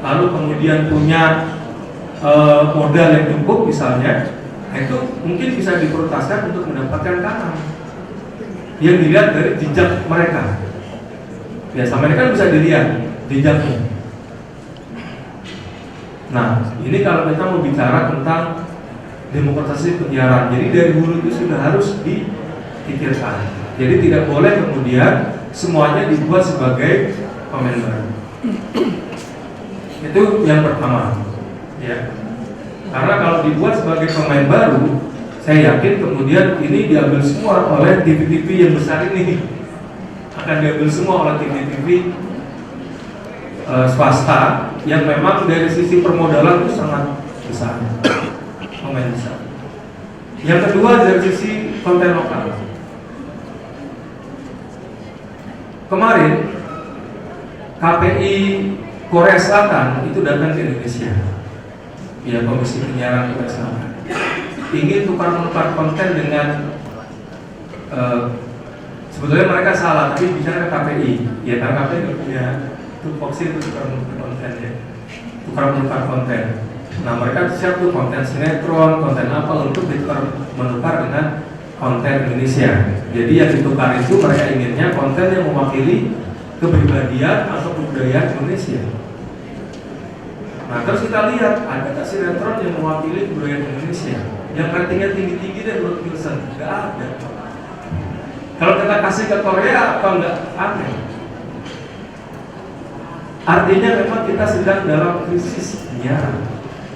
lalu kemudian punya modal yang cukup misalnya, itu mungkin bisa diprioritaskan untuk mendapatkan kanal yang dilihat dari jejak mereka. Ya, sama ini kan bisa dilihat jejaknya. Nah, ini kalau kita mau bicara tentang demokratisasi penyiaran, jadi dari hulu itu sudah harus dipikirkan. Jadi tidak boleh kemudian semuanya dibuat sebagai pemain baru. Itu yang pertama, ya. Karena kalau dibuat sebagai pemain baru, saya yakin kemudian ini diambil semua oleh TV-TV yang besar ini, akan diambil semua oleh TV-TV swasta yang memang dari sisi permodalan itu sangat besar, pemain besar. Yang kedua dari sisi konten lokal. Kemarin KPI Korea Selatan itu datang ke Indonesia, ya Komisi Penyiaran Korea Selatan, ingin tukar-menukar konten dengan sebetulnya mereka salah, tapi bicara ke KPI, ya karena KPI nggak punya tupoksi itu tukar-menukar konten ya, tukar-menukar konten. Nah mereka siap tuh konten sinetron, konten apa untuk ditukar-menukar dengan konten Indonesia. Jadi yang ditukar itu mereka inginnya konten yang mewakili kepribadian atau kebudayaan Indonesia. Nah terus kita lihat ada nggak sinetron yang mewakili kebudayaan Indonesia yang ratingnya tinggi-tinggi deh menurut Nielsen? Nggak ada. Kalau kita kasih ke Korea apa nggak aneh? Artinya memang kita sedang dalam krisis penyiaran,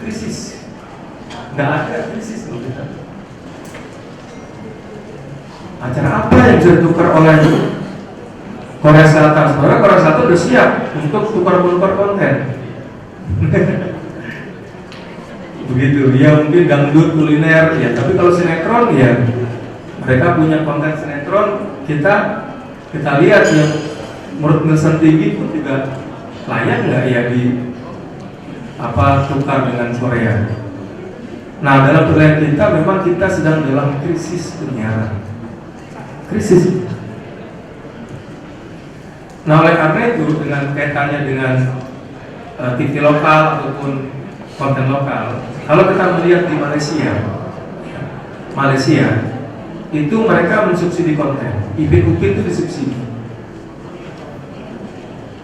krisis. Nggak ada krisis loh kita. Acara apa yang bisa ditukar oleh Korea Selatan? Sebenarnya Korea Selatan sudah siap untuk tukar-menukar konten. Begitu, ya mungkin dangdut, kuliner, ya. Tapi kalau sinetron, ya mereka punya konten sinetron. Kita lihat yang menurut Nielsen tinggi pun juga layak nggak ya di tukar dengan Korea. Nah dalam penilaian kita memang kita sedang dalam krisis penyiaran. Krisis. Nah oleh karena itu dengan kaitannya dengan TV lokal ataupun konten lokal, kalau kita melihat di Malaysia itu mereka mensubsidi konten, Upin itu disubsidi.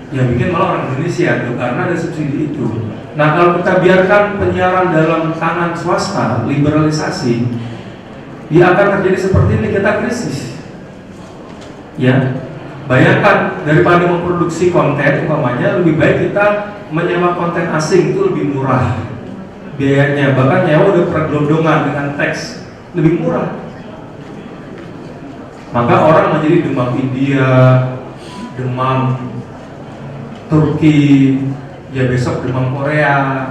Ya bikin malah orang Indonesia tuh karena ada subsidi itu. Nah kalau kita biarkan penyiaran dalam tangan swasta, liberalisasi, dia akan terjadi seperti ini, kita krisis. Ya, Bayangkan daripada memproduksi konten umpamanya lebih baik kita menyewa konten asing, itu lebih murah biayanya, bahkan nyewa udah pergelondongan dengan teks lebih murah. Maka orang menjadi demam India, demam Turki, ya besok demam Korea,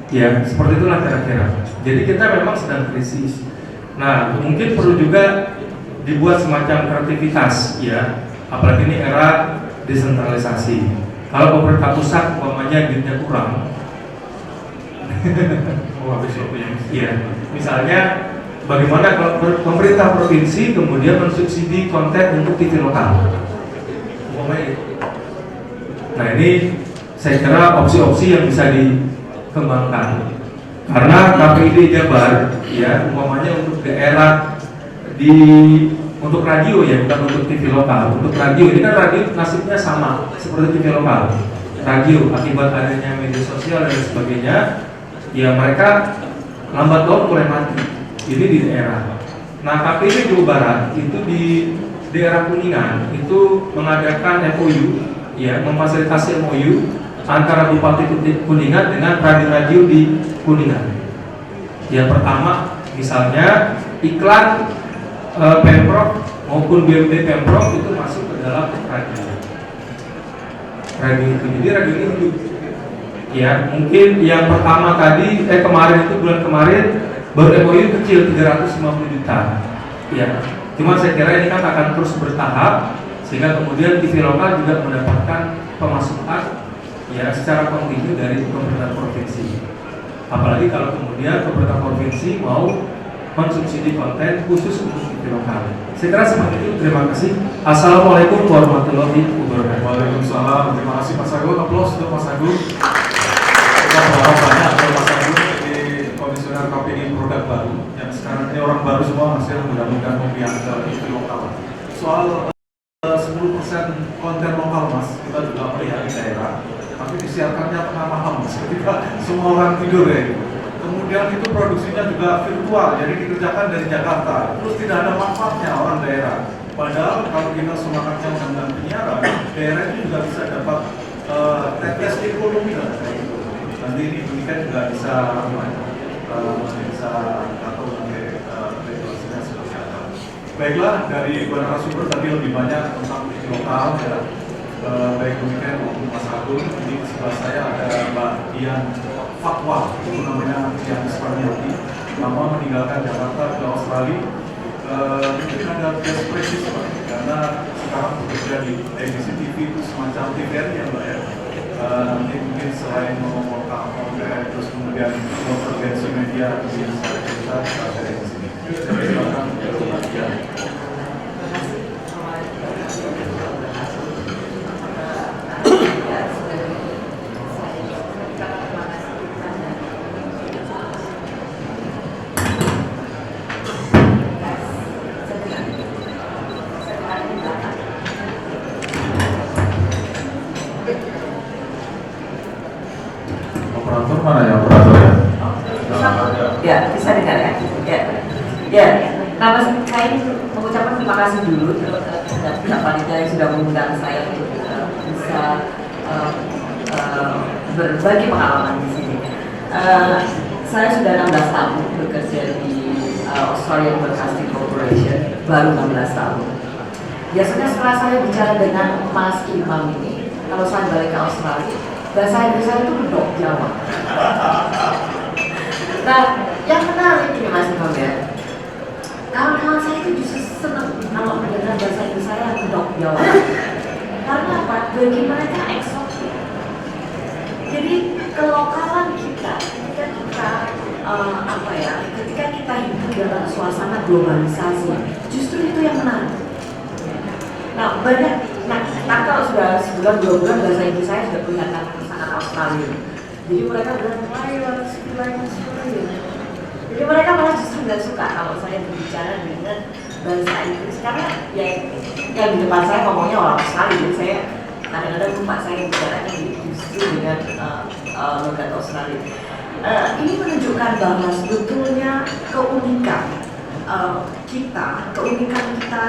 ya seperti itulah kira-kira. Jadi kita memang sedang krisis. Nah, mungkin perlu juga dibuat semacam kreativitas, ya. Apalagi ini era desentralisasi. Kalau pemerintah pusat umpamanya duitnya kurang, habis waktunya. ya, misalnya bagaimana kalau pemerintah provinsi kemudian mensubsidi konten untuk TV lokal, umpamanya itu. Nah, ini saya kira opsi-opsi yang bisa dikembangkan. Karena KPID Jabar, ya, umpamanya untuk daerah untuk radio, ya, bukan untuk TV lokal. Untuk radio ini kan radio nasibnya sama seperti TV lokal. Radio akibat adanya media sosial dan sebagainya, ya mereka lambat laun mulai mati. Ini di daerah. Nah, KPID Jawa Barat itu di daerah Kuningan itu mengadakan MOU, ya, memfasilitasi MOU antara Bupati Kuningan dengan radio-radio di Kuningan. Yang pertama, misalnya iklan Pemprov maupun BUMD Pemprov itu masuk ke dalam radio itu. Jadi radio ini hidup. Ya, mungkin yang pertama tadi kemarin itu bulan kemarin baru MOU kecil 350 juta. Ya, cuma saya kira ini kan akan terus bertahap sehingga kemudian TV lokal juga mendapatkan pemasukan, ya, secara kontinu dari pemerintah provinsi. Apalagi kalau kemudian pemerintah provinsi mau mensubsidi konten khusus untuk TV lokal. Saya kira seperti itu. Terima kasih. Assalamualaikum warahmatullahi wabarakatuh. Waalaikumsalam. Terima kasih Mas Agung. Aplaus untuk Mas Agung. Kita berharap banyak untuk Mas Agung di komisioner KPI produk baru yang sekarang ini orang baru semua, hasil mudah-mudahan membiang ke TV lokal. Soal 10% konten lokal, Mas, kita juga melihat di daerah, tapi disiarkannya tengah malam, Mas, ketika semua orang tidur, ya. Kemudian itu produksinya juga virtual, jadi dikerjakan dari Jakarta. Terus tidak ada manfaatnya orang daerah. Padahal kalau kita semangatnya undang-undang penyiaran, daerah itu juga bisa dapat tetes ekonomi lah. Nanti ini pendidikan juga bisa atau regulasinya seperti apa. Baiklah, dari narasumber tadi lebih banyak tentang lokal, ya. Baik demikian maupun Mas Agung. Ini di sebelah saya ada Mbak Dian Fatwa, itu namanya yang Spanyolti, lama meninggalkan Jakarta ke Australia. Mungkin ada ekspresi karena sekarang bekerja di edisi TV itu semacam TVRI, ya Mbak, ya. Nanti mungkin selain mau konten terus kemudian intervensi media di kita share di sini. Silakan Mbak Dian. Operator mana ya, operator ya? Ya, bisa dengar ya. Ya. Nama saya mengucapkan terima kasih dulu terhadap panitia yang sudah mengundang saya untuk bisa berbagi pengalaman di sini. Saya sudah 16 tahun bekerja di Australian Broadcasting Corporation, baru 16 tahun. Biasanya setelah saya bicara dengan Mas Imam ini, kalau saya balik ke Australia, bahasa Inggris saya itu bedok Jawa. Nah, yang menarik ini Mas Imam, ya, kawan-kawan saya itu justru senang kalau mendengar bahasa Inggris saya bedok Jawa. Karena apa? Bagi mereka eksotik. Jadi kelokalan kita, ketika kita ketika kita hidup dalam suasana globalisasi, justru itu yang menarik. Nah, kalau sudah sebulan 2 bulan bahasa Inggris saya sudah kelihatan sangat Australia. Jadi mereka bilang, why you want to speak like Australia? Jadi mereka malah justru nggak suka kalau saya berbicara dengan bahasa Inggris, karena ya yang di depan saya ngomongnya orang Australia, jadi saya kadang-kadang lupa saya bicaranya justru dengan logat Australia. Ini menunjukkan bahwa sebetulnya keunikan kita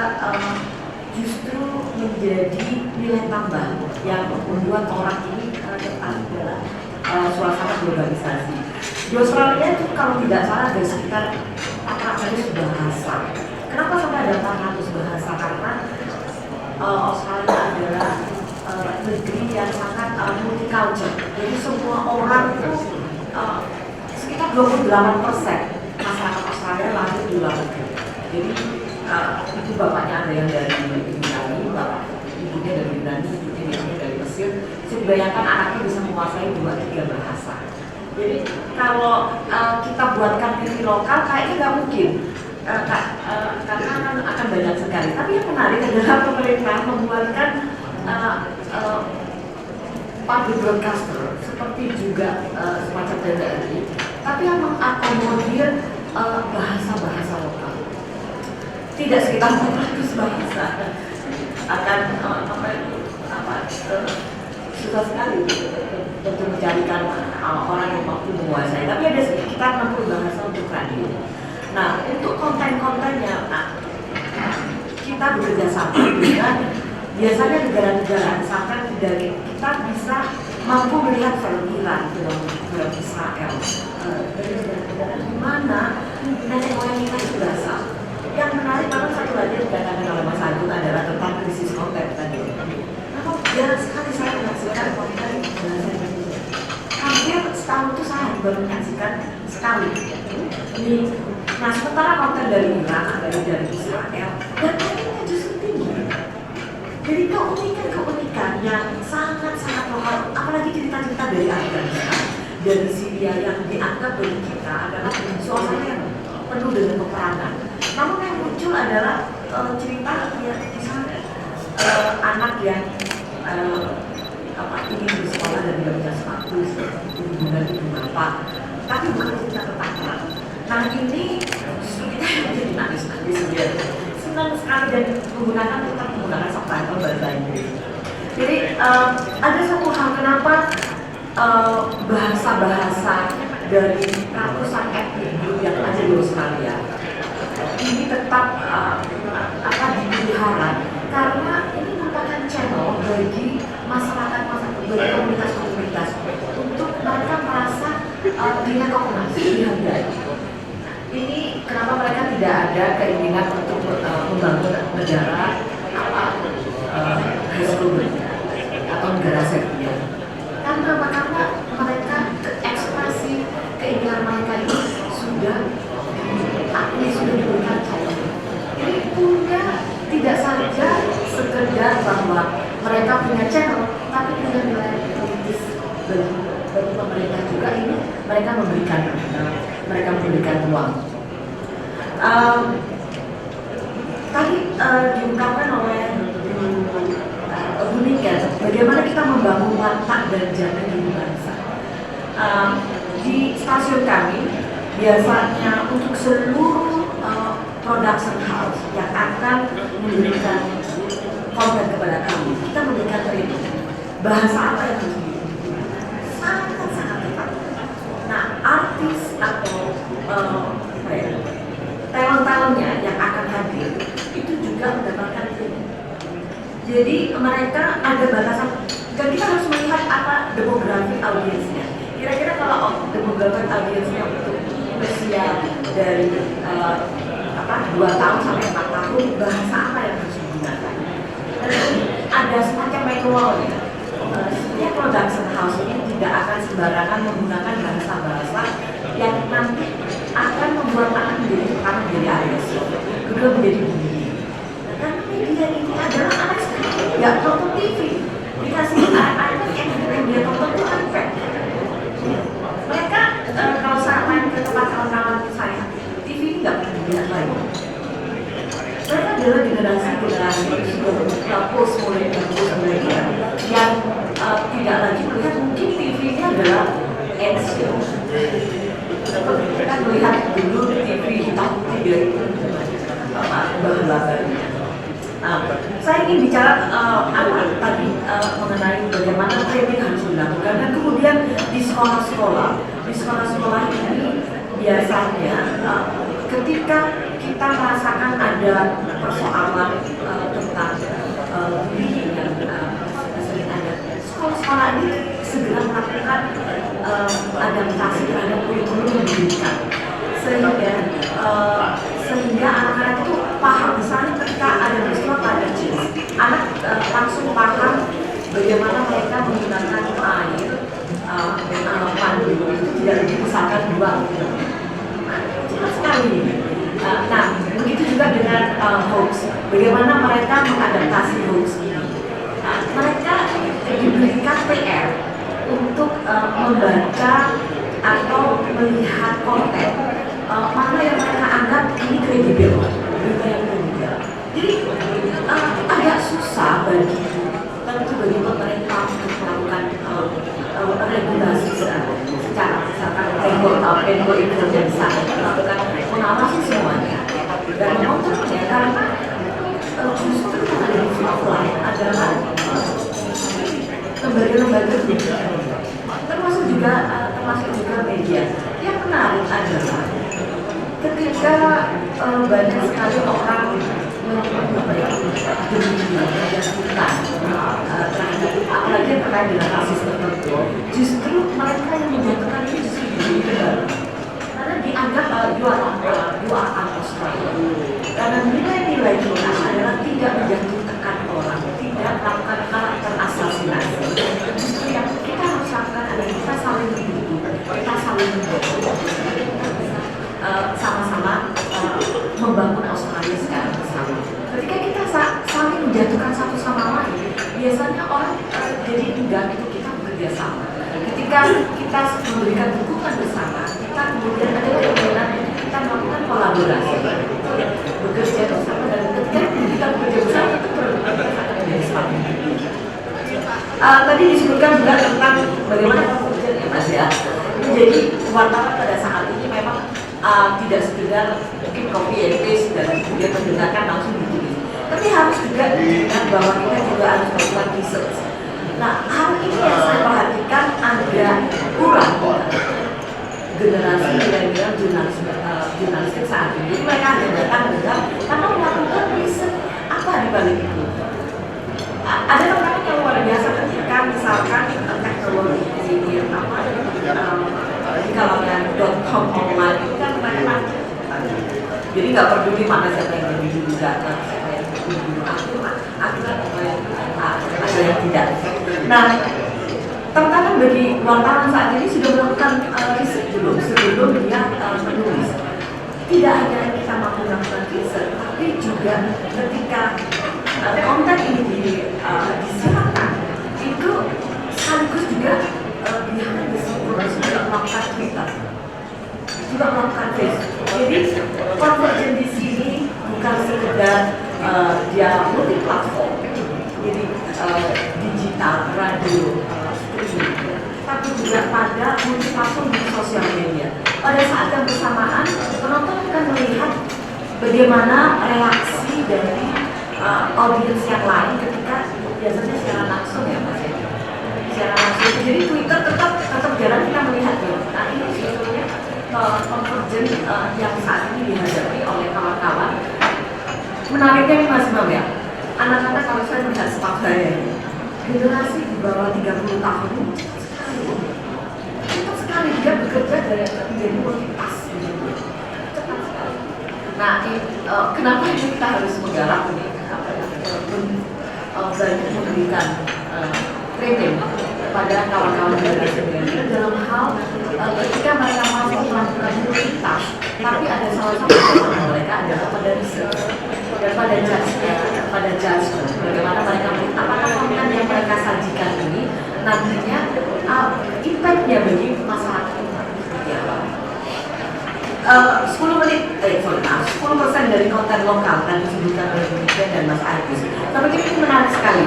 justru menjadi nilai tambah yang membuat orang ini tertarik dalam suasana globalisasi. Di Australia itu kalau tidak salah ada sekitar 400 bahasa. Kenapa sampai ada 400 bahasa? Karena Australia adalah negeri yang sangat multicultural. Jadi semua orang itu sekitar 28% masyarakat Australia lahir di luar negeri. Jadi itu bapaknya ada yang dari Yunani, bapak ibunya dari Yunani, ibunya dari Mesir. Saya bayangkan anaknya bisa menguasai 2-3 bahasa. Jadi kalau kita buatkan TV lokal kayaknya nggak mungkin. Karena akan banyak sekali. Tapi yang menarik adalah pemerintah membuatkan public broadcaster seperti juga semacam TVRI, tapi yang mengakomodir bahasa-bahasa lokal. Tidak sekitar 400 bahasa akan susah sekali untuk mencarikan orang yang mampu menguasai. Tapi ada sekitar 60 bahasa untuk radio. Nah, untuk konten-kontennya, kita bekerja sama dengan biasanya negara-negara, misalkan dari kita bisa mampu melihat film Iran, film Israel, dari negara-negara di mana nenek moyang kita itu berasal. Yang menarik banget satu lagi yang dikatakan oleh Mas Agung adalah tentang krisis konten tadi. Nah, jarang sekali saya menyaksikan konten bahasa Indonesia. Hampir setahun itu saya baru menyaksikan sekali. Nah, sementara konten dari Iran, dari Israel, datanya justru tinggi. Jadi keunikan yang sangat-sangat lokal, apalagi cerita-cerita dari Afghanistan, dari Syria yang dianggap bagi kita adalah suasana yang penuh dengan peperangan. Namun yang muncul adalah cerita yang misalnya anak yang ingin bersekolah dan tidak punya sepatu, hubungan ibu bapak, tapi bukan cerita tentang perang. Nah ini justru kita yang menjadi nangis-nangis senang sekali dan menggunakan subtitle bahasa Inggris. Jadi ada satu hal kenapa bahasa-bahasa dari ratusan etnik yang ada di Australia ini tetap dipelihara karena ini merupakan channel bagi masyarakat bagi komunitas-komunitas untuk mereka merasa direkognize, dihargai. Ini kenapa mereka tidak ada keinginan untuk membangun negara atau negara Serbia. Karena apa? Karena mereka ekspresi keinginan mereka ini sudah diberikan channel. Ini punya tidak saja sekedar bahwa mereka punya channel, tapi punya nilai politis bagi pemerintah juga. Ini mereka memberikan ruang. Tadi diungkapkan oleh Bu Niken, bagaimana kita membangun watak dan jalan di bangsa. Di stasiun kami biasanya untuk seluruh production house yang akan memberikan konten kepada kami, kita memberikan training bahasa apa yang harus digunakan, sangat ketat. Nah, artis atau talent-talentnya yang akan hadir itu juga mendapatkan training. Jadi mereka ada batasan dan kita harus melihat apa demografi audiensnya. Kira-kira kalau demografi audiensnya untuk usia dari 2 tahun sampai 4 tahun, bahasa apa yang harus digunakan? Ada semacam manualnya. Setiap production house ini tidak akan sembarangan menggunakan bahasa-bahasa yang nanti akan membuat anak menjadi agresif, kedua menjadi bunyi. Karena media ini adalah anak sekali nggak nonton TV, dikasih anak yang dia tonton itu iPad. Mereka kalau saya main ke tempat kawan-kawan saya, TV ini nggak pernah dilihat lagi. Mereka adalah generasi post millennial yang tidak lagi melihat mungkin TV ini adalah action. Kita melihat dulu TV hitam putih baru-baru. Saya ingin bicara tadi mengenai bagaimana training harus dilakukan dan kemudian di sekolah-sekolah ini biasanya ketika kita merasakan ada persoalan tentang bullying yang sering ada. Sekolah-sekolah ini segera melakukan adaptasi terhadap kurikulum pendidikan sehingga anak-anak itu paham. Misalnya ketika ada peristiwa climate change, anak langsung paham bagaimana mereka menggunakan air pandu itu tidak dipisahkan dua. Cepat sekali. Nah, begitu juga dengan hoax. Bagaimana mereka mengadaptasi hoax ini? Mereka diberikan PR untuk membaca atau melihat konten mana yang mereka anggap ini kredibel, berita yang kredibel. Jadi agak susah bagi pemerintah untuk melakukan regulasi secara misalkan Tempo itu yang bisa melakukan mengawasi semuanya dan mengontrolnya, karena justru yang ada di offline adalah lembaga-lembaga pendidikan, termasuk juga media. Yang menarik adalah ketika banyak sekali orang apalagi terkait dengan kasus tertentu, justru mereka yang menjatuhkan ini justru diri karena dianggap you are Australia. Karena nilai-nilai kita adalah tidak menjatuhkan orang, tidak melakukan karakter asasinasi. Justru yang kita harus lakukan adalah kita saling mendukung, kita saling mendukung, sama-sama membangun Australia secara bersama. Ketika kita saling menjatuhkan satu sama lain, biasanya orang jadi enggan itu kita bekerja sama. Ketika kita memberikan dukungan bersama, kita kemudian ada keinginan kita melakukan kolaborasi, bekerja bersama, dan ketika kita bekerja bersama itu produktivitas akan menjadi semakin tinggi. Tadi disebutkan juga tentang bagaimana pekerjaan ya Mas ya. Jadi wartawan pada saat ini memang tidak sekedar mungkin copy and paste dan kemudian mendengarkan langsung ditulis, tapi harus juga diingat bahwa kita juga harus melakukan research. Nah, hal ini yang saya perhatikan agak kurang generasi milenial jurnalistik saat ini. Mereka hanya datang karena melakukan riset apa di balik itu. Ada teman-teman yang luar biasa ketika misalkan teknologi yang di kalangan .com online itu kan mereka jadi nggak peduli mana siapa yang lebih dulu datang, siapa yang lebih dulu aktif ada yang tidak. Nah, tantangan bagi wartawan saat ini sudah melakukan riset dulu sebelum dia menulis. Tidak hanya kita mampu melakukan riset, tapi juga ketika konten ini disiarkan itu sekaligus juga behind the scenes juga melakukan Twitter, juga melakukan Facebook. Jadi konvergen di sini bukan sekedar dia multi platform, jadi digital, radio, streaming, tapi juga pada multi platform di sosial media. Pada saat yang bersamaan, penonton akan melihat bagaimana reaksi dari audiens yang lain ketika biasanya secara langsung ya Mas ya. Secara langsung. Jadi Twitter tetap jalan kita melihat ya. Nah ini sebetulnya konvergen yang saat ini dihadapi oleh kawan-kawan. Menariknya nih Mas Imam ya. Anak-anak kalau saya melihat staff saya generasi di bawah 30 tahun cepat sekali dia bekerja dari menjadi multitask. Cepat sekali. Nah kenapa ini kita harus menggarap ini? Banyak memberikan training kepada kawan-kawan generasi milenial dalam hal ketika mereka masih melakukan multitask, tapi ada salah satu kelemahan mereka adalah pada research dan pada judgment bagaimana mereka apakah konten yang mereka sajikan ini nantinya impact-nya bagi masyarakat seperti apa. 10% dari konten lokal dan disebutkan oleh Bu Niken dan Mas Agus. Tapi ini menarik sekali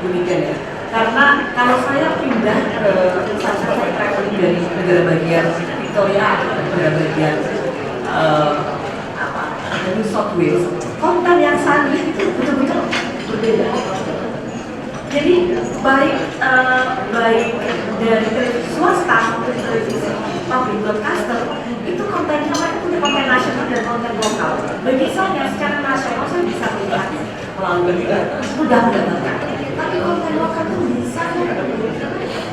Bu Niken ya. Karena kalau saya pindah ke misalnya saya traveling dari negara bagian Victoria atau negara bagian New South Wales, konten yang saya lihat itu betul-betul berbeda. Jadi baik dari televisi swasta maupun televisi public broadcaster itu kontennya mereka punya konten nasional dan konten lokal. Bagi saya secara nasional saya bisa melihat melalui mudah mendapatkan. Tapi konten lokal itu bisa kan?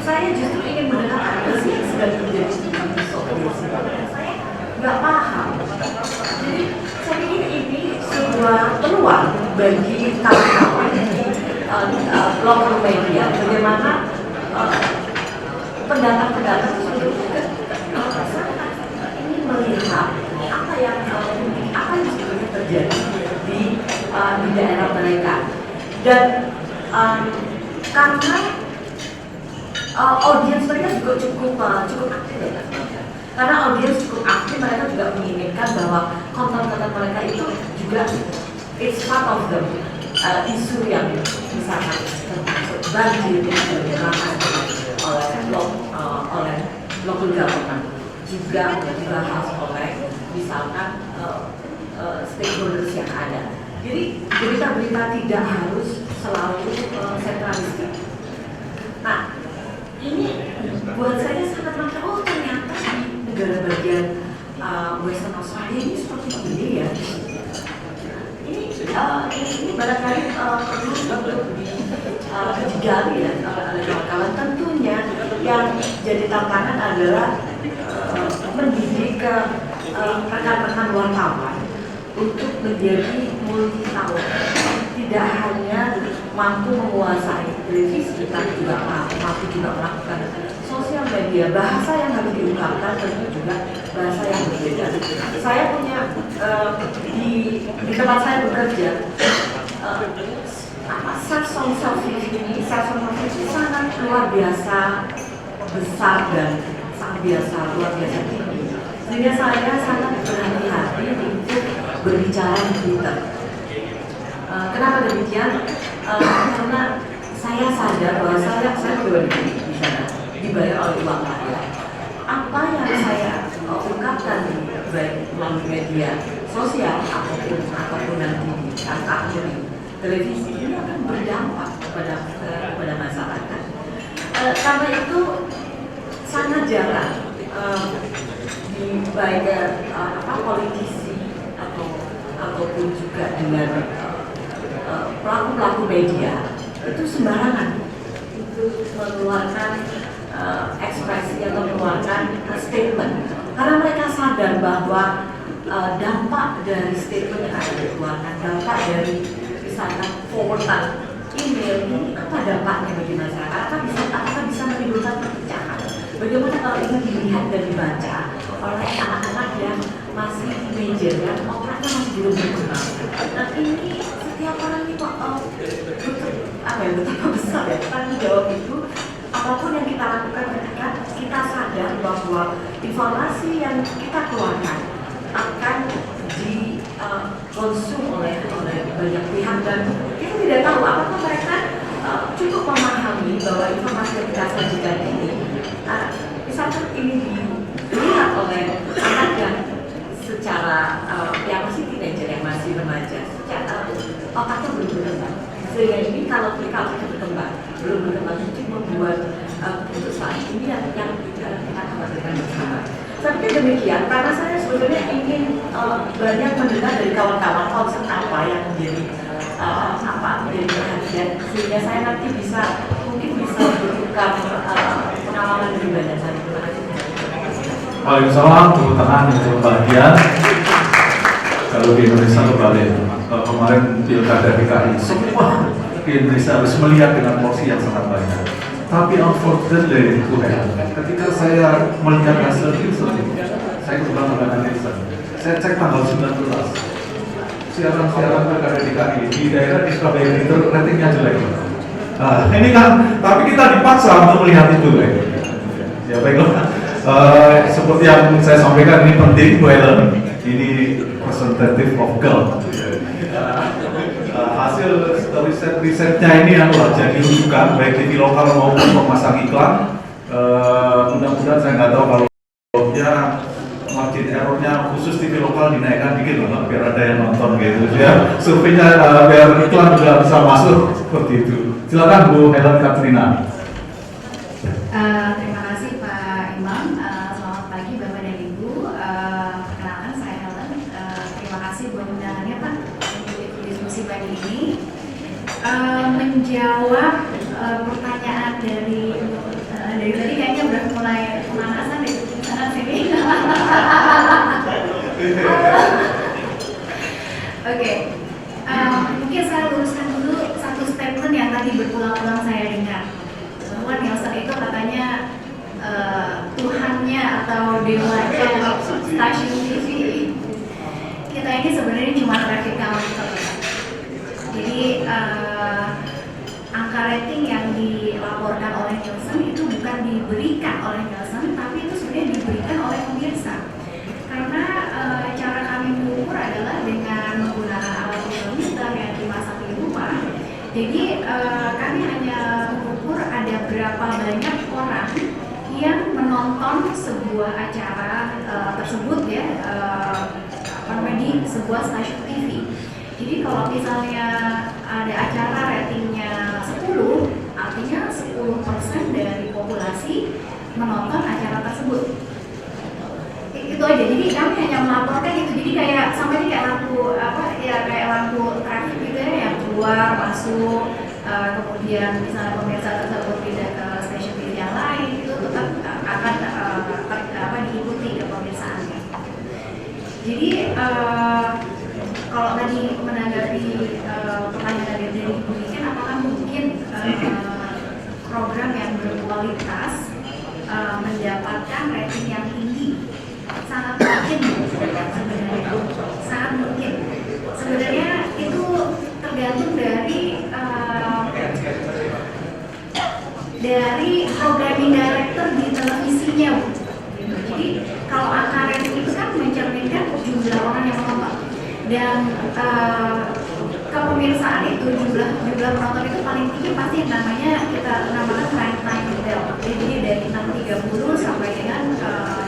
Saya justru ingin mendengar apa sih yang sedang terjadi di kampus saya nggak paham. Jadi saya pikir ini sebuah peluang bagi kawan-kawan di lokal media, bagaimana pendatang-pendatang itu ini melihat apa yang sebetulnya terjadi di daerah mereka. Dan karena audiens mereka juga cukup aktif ya, karena audiens cukup aktif, mereka juga menginginkan bahwa konten-konten mereka itu juga it's part of the isu yang misalkan termasuk banjir yang dibahas oleh local government, juga dibahas oleh misalkan stakeholders yang ada. Jadi berita-berita tidak harus selalu sentralistik. Nah, ini buat saya sangat menarik. Oh, ternyata di negara bagian Western Australia ini seperti ini ya. Ini barangkali perlu untuk digali ya oleh kawan-kawan. Tentunya yang jadi tantangan adalah mendidik rekan-rekan wartawan untuk menjadi multi talent, tidak hanya mampu menguasai televisi, tapi juga mampu juga melakukan sosial media. Bahasa yang harus diungkapkan tentu juga bahasa yang berbeda. Saya punya di tempat saya bekerja, self-service ini sangat luar biasa besar dan luar biasa tinggi. Sehingga saya sangat berhati-hati untuk berbicara di Twitter. Kenapa demikian? Karena saya sadar bahwa saya juga di sana dibayar oleh uang rakyat. Apa yang saya ungkapkan di baik melalui media sosial ataupun nanti di televisi ini akan berdampak kepada masyarakat. Karena itu sangat jarang di baik politisi ataupun juga dengan pelaku-pelaku media itu sembarangan untuk mengeluarkan ekspresi atau mengeluarkan statement, karena mereka sadar bahwa dampak dari statement yang akan dikeluarkan, dampak dari misalkan forwardan email ini apa dampaknya bagi masyarakat, apakah bisa menimbulkan perpecahan. Bagaimana kalau itu dilihat dan dibaca oleh anak-anak yang masih teenager, yang otaknya masih belum berkembang. Nah, ini setiap orang ini betapa besar ya tanggung jawab itu. Apapun yang kita lakukan ketika kita sadar bahwa informasi yang kita keluarkan akan dikonsum oleh banyak pihak, dan kita tidak tahu apakah mereka cukup memahami bahwa informasi yang kita sajikan ini misalkan ini dilihat oleh anak yang secara yang masih teenager, yang masih remaja, secara otaknya belum berkembang. Sehingga ini kalau berkembang, belum berkembang itu membuat keputusan ini yang kita khawatirkan bersama. Tapi demikian, karena saya sebetulnya ingin banyak mendengar dari kawan-kawan konsep apa yang menjadi perhatian, sehingga saya nanti mungkin bisa bertukar pengalaman lebih banyak dari Waalaikumsalam, tepuk tangan untuk bahagia. Kalau di Indonesia kebalik, kemarin pilkada DKI, semua di Indonesia harus melihat dengan porsi yang sangat banyak. Tapi unfortunately, ketika saya melihat hasil itu, saya kebetulan dengan netizen. Saya cek tanggal 19, siaran-siaran pilkada DKI di daerah di Surabaya itu ratingnya jelek. Ini kan, tapi kita dipaksa untuk melihat itu, ya baiklah. Seperti yang saya sampaikan, ini penting, ini representative of girl. Hasil risetnya ini adalah jadi rujukan baik TV lokal maupun pemasang iklan. Mudah-mudahan, saya nggak tahu kalau ya margin errornya khusus TV lokal dinaikkan dikit loh, biar ada yang nonton gitu ya. Surveinya biar iklan juga bisa masuk seperti itu. Silakan Bu Helen Katrina. Terima kasih Pak Imam. Selamat pagi Bapak dan Ibu. Perkenalkan saya Helen. Terima kasih buat undangannya Pak untuk diskusi pagi ini. menjawab pertanyaan dari tadi kayaknya udah mulai pemanasan deh sana sini. Oke, mungkin saya luruskan dulu satu statement yang tadi berulang-ulang saya dengar bahwa Nielsen itu katanya Tuhannya atau dewanya stasiun TV. Kita ini sebenarnya cuma traffic counter. Jadi angka rating yang dilaporkan oleh Nielsen itu bukan diberikan oleh Nielsen, tapi itu sebenarnya diberikan oleh pemirsa. Karena cara kami mengukur adalah dengan menggunakan alat monitor yang dimasang di rumah. Jadi kami hanya mengukur ada berapa banyak orang yang menonton sebuah acara tersebut ya, di sebuah stasiun TV. Jadi kalau misalnya ada acara ratingnya 10, artinya 10% dari populasi menonton acara tersebut. Itu aja. Jadi kami hanya melaporkan itu. Jadi kayak sama ini kayak lampu kayak lampu traffic gitu ya, yang keluar masuk, kemudian misalnya pemirsa tersebut pindah ke stasiun TV yang lain, itu tetap akan diikuti ke pemirsaannya. Jadi kalau tadi menanggapi pertanyaan dari Ibu Niken, apakah mungkin program yang berkualitas mendapatkan rating yang tinggi? Sangat mungkin sebenarnya, sangat mungkin. Sebenarnya itu tergantung dari programming director di televisinya, Bu. Gitu. Jadi kalau angka rating itu kan mencerminkan jumlah orang yang menonton. Dan kepemirsaan itu jumlah penonton itu paling tinggi pasti namanya kita namakan prime time bell. Jadi dari 6.30 sampai dengan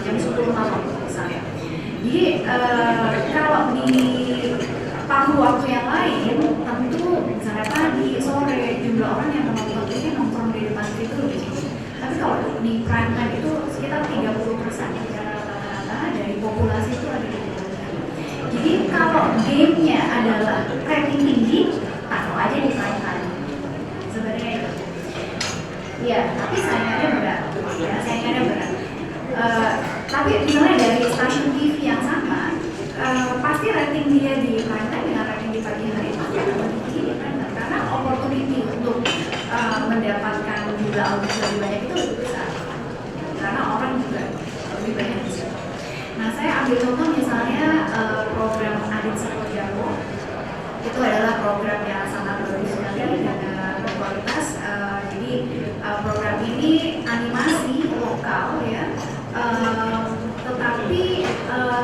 jam 10 malam misalnya. Jadi kalau di paruh waktu yang lain tentu misalnya pagi, sore jumlah orang yang menonton TV nongkrong di depan itu lebih tinggi. Tapi kalau di prime time itu sekitar 30% secara rata-rata dari populasi itu ada di. Jadi kalau gamenya adalah rating tinggi, taruh aja di prime time. Sebenarnya itu. Ya, tapi saingannya berat. Ya, saingannya berat. Tapi misalnya dari stasiun TV yang sama, pasti rating dia di prime time dengan rating di pagi hari pasti akan lebih tinggi di prime time. Karena opportunity untuk mendapatkan jumlah audiens lebih banyak itu lebih besar. Karena orang juga lebih banyak di situ. Nah, saya ambil contoh misalnya program Adit Sekojago. Itu adalah program yang sangat bagus sekali dan berkualitas. Jadi program ini animasi lokal ya, tetapi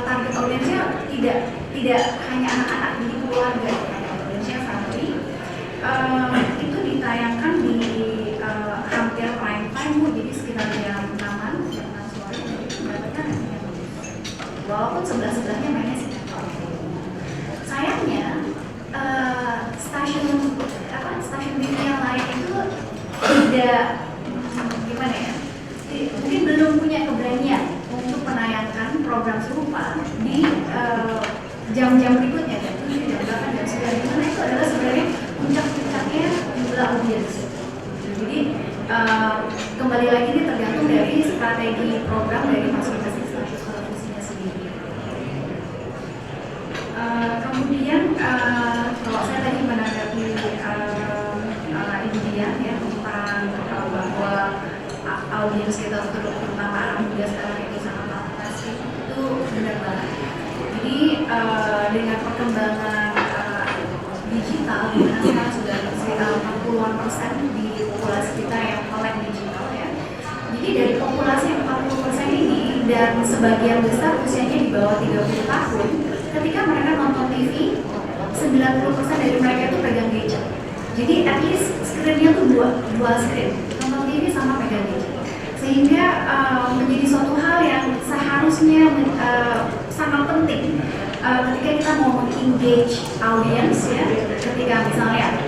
target audiensnya tidak hanya anak-anak, jadi keluarga. Audiensnya family. Itu ditayangkan di hampir prime time, jadi sekitar jam 6-an sore. Mendapatkan walaupun sebelah-sebelahnya mainnya sinetron. Sayangnya stasiun TV yang lain itu tidak gimana ya, mungkin belum punya keberanian untuk menayangkan program serupa di jam-jam berikutnya, jam 7, jam 8, jam 9, dimana itu adalah sebenarnya puncak-puncaknya jumlah audiens. Jadi kembali lagi ini tergantung dari strategi program dari masing-masing stasiun televisinya sendiri. Kemudian kalau saya tadi menanggapi Ibu Dian ya tentang bahwa audiens kita terutama anak muda sekarang itu sangat fantastis, itu benar banget. Jadi dengan perkembangan digital, di mana sekarang sudah sekitar 40% di populasi kita yang melek digital ya. Jadi dari populasi 40% ini dan sebagian besar usianya di bawah 30 tahun, ketika mereka nonton TV, 90% dari mereka itu pegang gadget. Jadi at least screen-nya tuh dua screen, nonton TV sama pegang gadget. Sehingga menjadi suatu hal yang seharusnya sangat penting ketika kita mau meng-engage audience ya. Ketika misalnya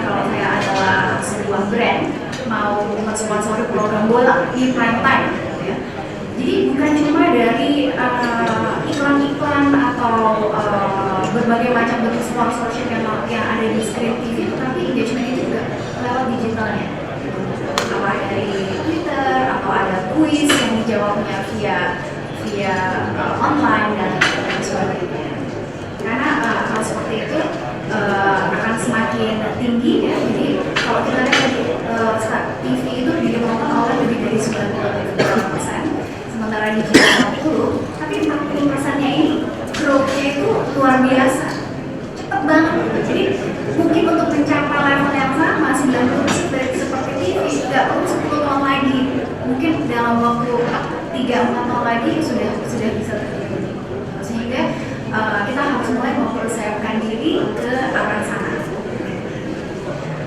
kalau saya adalah sebuah brand mau mensponsori program bola di prime time ya. Jadi bukan cuma dari iklan-iklan atau berbagai macam bentuk sponsorship yang ada di screen TV, tapi engagement itu juga lewat digitalnya. Apa dari Twitter atau ada kuis yang dijawabnya via online dan sebagainya. Karena hal seperti itu akan semakin tinggi ya. Jadi kalau kita lihat tadi TV itu ditonton oleh lebih dari 90%, sementara digital 60%, tapi 40%-nya ini growth-nya itu luar biasa, cepet banget. Jadi mungkin untuk mencapai level yang sama 90% seperti TV nggak perlu 10 tahun lagi, mungkin dalam waktu 3-4 tahun lagi sudah bisa terjadi. Sehingga kita harus mulai mempersiapkan diri ke arah sana.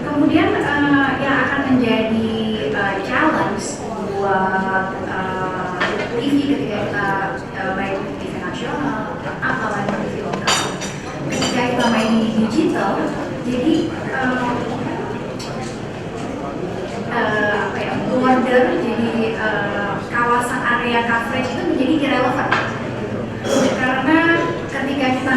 Kemudian yang akan menjadi challenge buat TV ketika kita baik TV nasional apalagi TV lokal, ketika kita main di digital, jadi border, jadi kawasan area coverage itu menjadi irrelevant. Karena ketika kita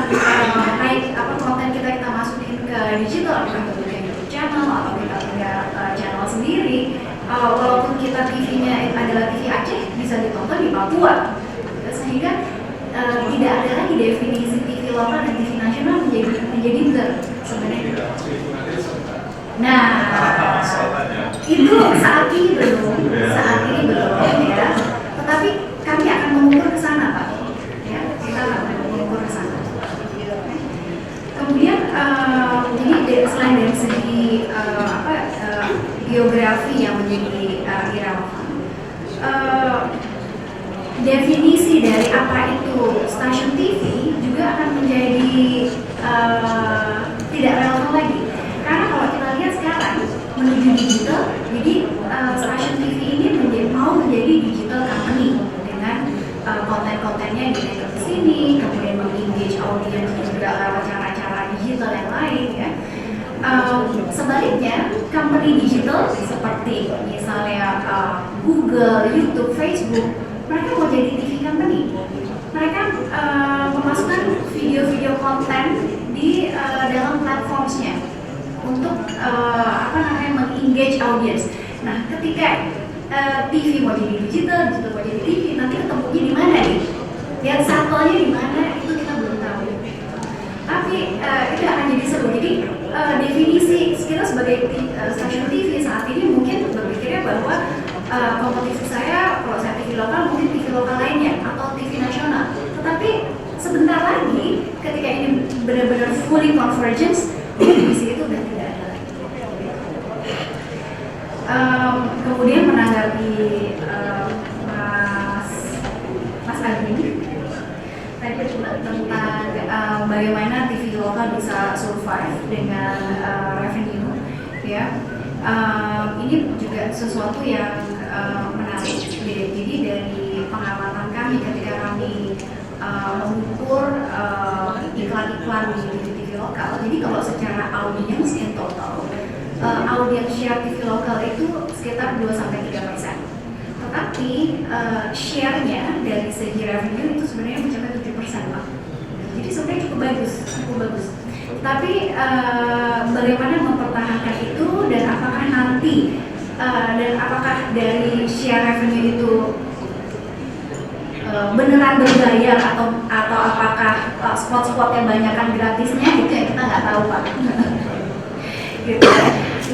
naik konten kita masukin ke digital, kita punya YouTube channel atau kita punya channel sendiri, walaupun kita TV-nya adalah TV Aceh, bisa ditonton di Papua, sehingga tidak ada lagi definisi TV lokal dan TV nasional menjadi blur sebenarnya. Nah, itu saat ini belum ya. Tetapi kami akan mengukur ke sana, Pak. Ya, kita akan mengukur ke sana. Kemudian, jadi selain dari segi geografi yang menjadi irrelevant, definisi dari apa itu stasiun TV juga akan menjadi tidak relevan lagi. Karena kalau kita lihat sekarang menuju digital, jadi stasiun TV ini mau menjadi digital company dengan konten-kontennya dinaikkan ke sini, kemudian mengengage audiens juga lewat cara-cara digital yang lain ya. Sebaliknya, company digital seperti misalnya Google, YouTube, Facebook, mereka mau jadi TV company. Mereka memasukkan video-video konten di dalam platformsnya untuk mengengage audience. Nah, ketika TV mau jadi digital mau jadi TV, nanti ketemunya di mana nih? Yang satunya di mana itu kita belum tahu. Tapi itu akan jadi seru. Jadi definisi kita sebagai stasiun TV saat ini mungkin berpikirnya bahwa kompetisi saya, kalau saya TV lokal mungkin TV lokal lainnya atau TV nasional. Tetapi sebentar lagi ketika ini benar-benar fully convergence, divisi itu udah tidak ada lagi. Kemudian menanggapi Mas Agni tadi tentang bagaimana TV lokal bisa survive dengan revenue, ya. Ini juga sesuatu yang menarik. Jadi dari pengamatan kami ketika kami mengukur iklan-iklan di TV lokal. Jadi kalau secara audience in total, audience share TV lokal itu sekitar 2-3%. Tetapi share-nya dari segi revenue itu sebenarnya mencapai 7%, Pak. Jadi sebenarnya cukup bagus. Tapi bagaimana mempertahankan itu dan apakah nanti apakah dari share revenue itu beneran berbayar atau apakah spot-spot yang banyakkan gratisnya, itu yang kita nggak tahu, Pak. Gitu.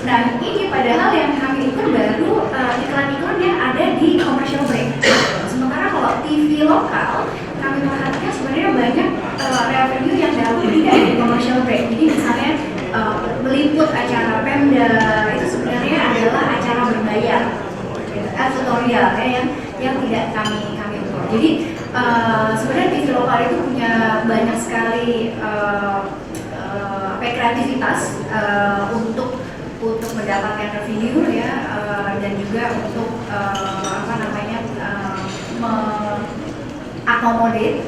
Nah, ini padahal yang kami ukur baru iklan-iklan yang ada di commercial break. Sementara kalau TV lokal kami perhatikan sebenarnya banyak revenue yang tidak di commercial break. Jadi misalnya meliput acara Pemda itu sebenarnya adalah acara berbayar, tutorial ya, yang tidak kami ukur. Jadi sebenarnya TV lokal itu punya banyak sekali kreativitas untuk mendapatkan revenue ya, dan juga untuk mengakomodate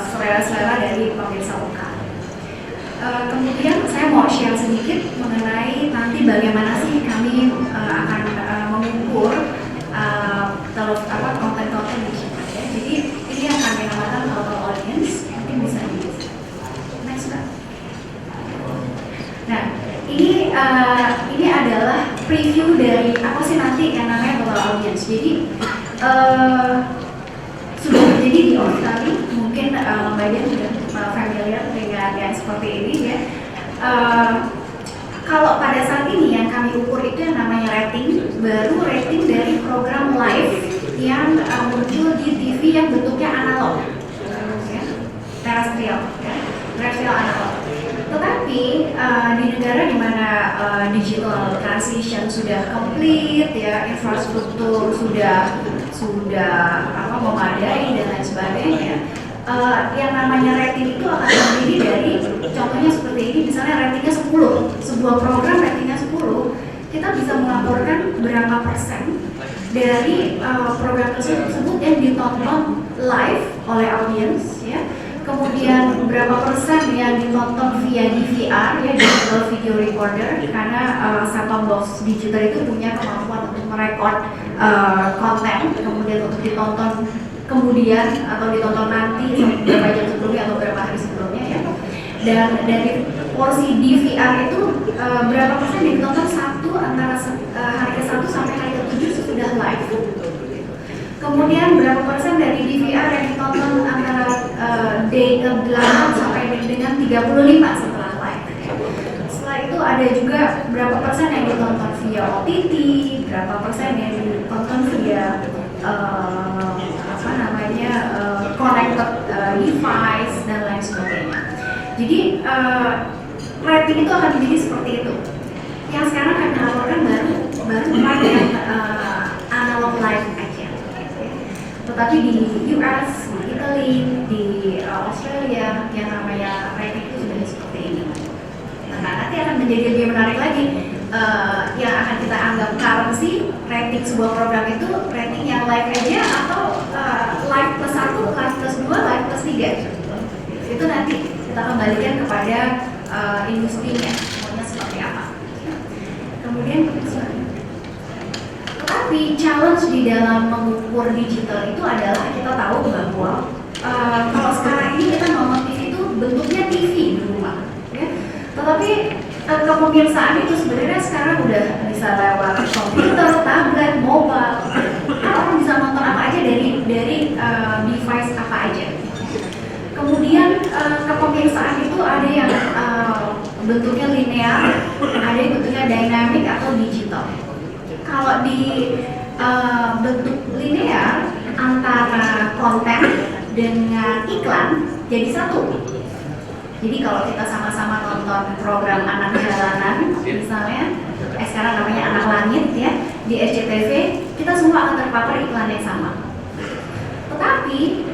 selera-selera dari pemirsa lokal. Kemudian saya mau share sedikit mengenai nanti bagaimana sih kami akan mengukur konten-konten digital ya. Jadi ini yang kami namakan total audience, mungkin bisa di next ini adalah preview dari apa sih nanti yang namanya total audience. Jadi sudah terjadi di Australia, mungkin Mbak Dian sudah familiar dengan yang seperti ini ya. Kalau pada saat ini yang kami ukur itu yang namanya rating, baru rating dari program live yang muncul di TV yang bentuknya analog, ya, terrestrial, ya, terrestrial analog. Tetapi di negara di mana digital transition sudah complete, ya, infrastruktur sudah memadai dan lain sebagainya, yang namanya rating itu akan terdiri dari, contohnya seperti ini, misalnya ratingnya 10, sebuah program ratingnya 10, kita bisa melaporkan berapa persen dari program tersebut yang ditonton live oleh audiens, ya. Kemudian berapa persen yang ditonton via DVR, ya, digital video recorder, karena set-top box digital itu punya kemampuan untuk merekod konten, kemudian untuk ditonton kemudian atau ditonton nanti beberapa jam sebelumnya atau beberapa hari sebelumnya, ya. Dan dari porsi DVR itu berapa persen yang ditonton antara hari ke-1 sampai hari ke-7 sudah live. Kemudian berapa persen dari DVR yang ditonton antara day ke-8 sampai dengan 35 setelah live. Setelah itu ada juga berapa persen yang ditonton via OTT, berapa persen yang ditonton via connected device dan lain sebagainya. Jadi rating itu akan menjadi seperti itu. Yang sekarang kami laporkan baru yang analog live aja. Tetapi di US, di Italy, di Australia, yang namanya rating itu sudah seperti ini. Nah, nanti akan menjadi lebih menarik lagi. Yang akan kita anggap currency, rating sebuah program itu rating yang live aja atau live plus 1, live plus 2, live plus 3. Itu nanti kita kembalikan kepada industrinya, maunya seperti apa. Kemudian, tetapi challenge di dalam mengukur digital itu adalah kita tahu bahwa kalau sekarang ini kita nonton TV itu bentuknya TV di rumah, ya. Tetapi kepemirsaan itu sebenarnya sekarang udah bisa lewat komputer, tablet, mobile. Orang bisa nonton apa aja dari device apa aja. Kemudian kepemirsaan itu ada yang bentuknya linear, ada yang bentuknya dynamic atau digital. Kalau di bentuk linear, antara konten dengan iklan jadi satu. Jadi kalau kita sama-sama nonton program anak jalanan, misalnya, sekarang namanya Anak Langit, ya, di SCTV, kita semua akan terpapar iklan yang sama. Tetapi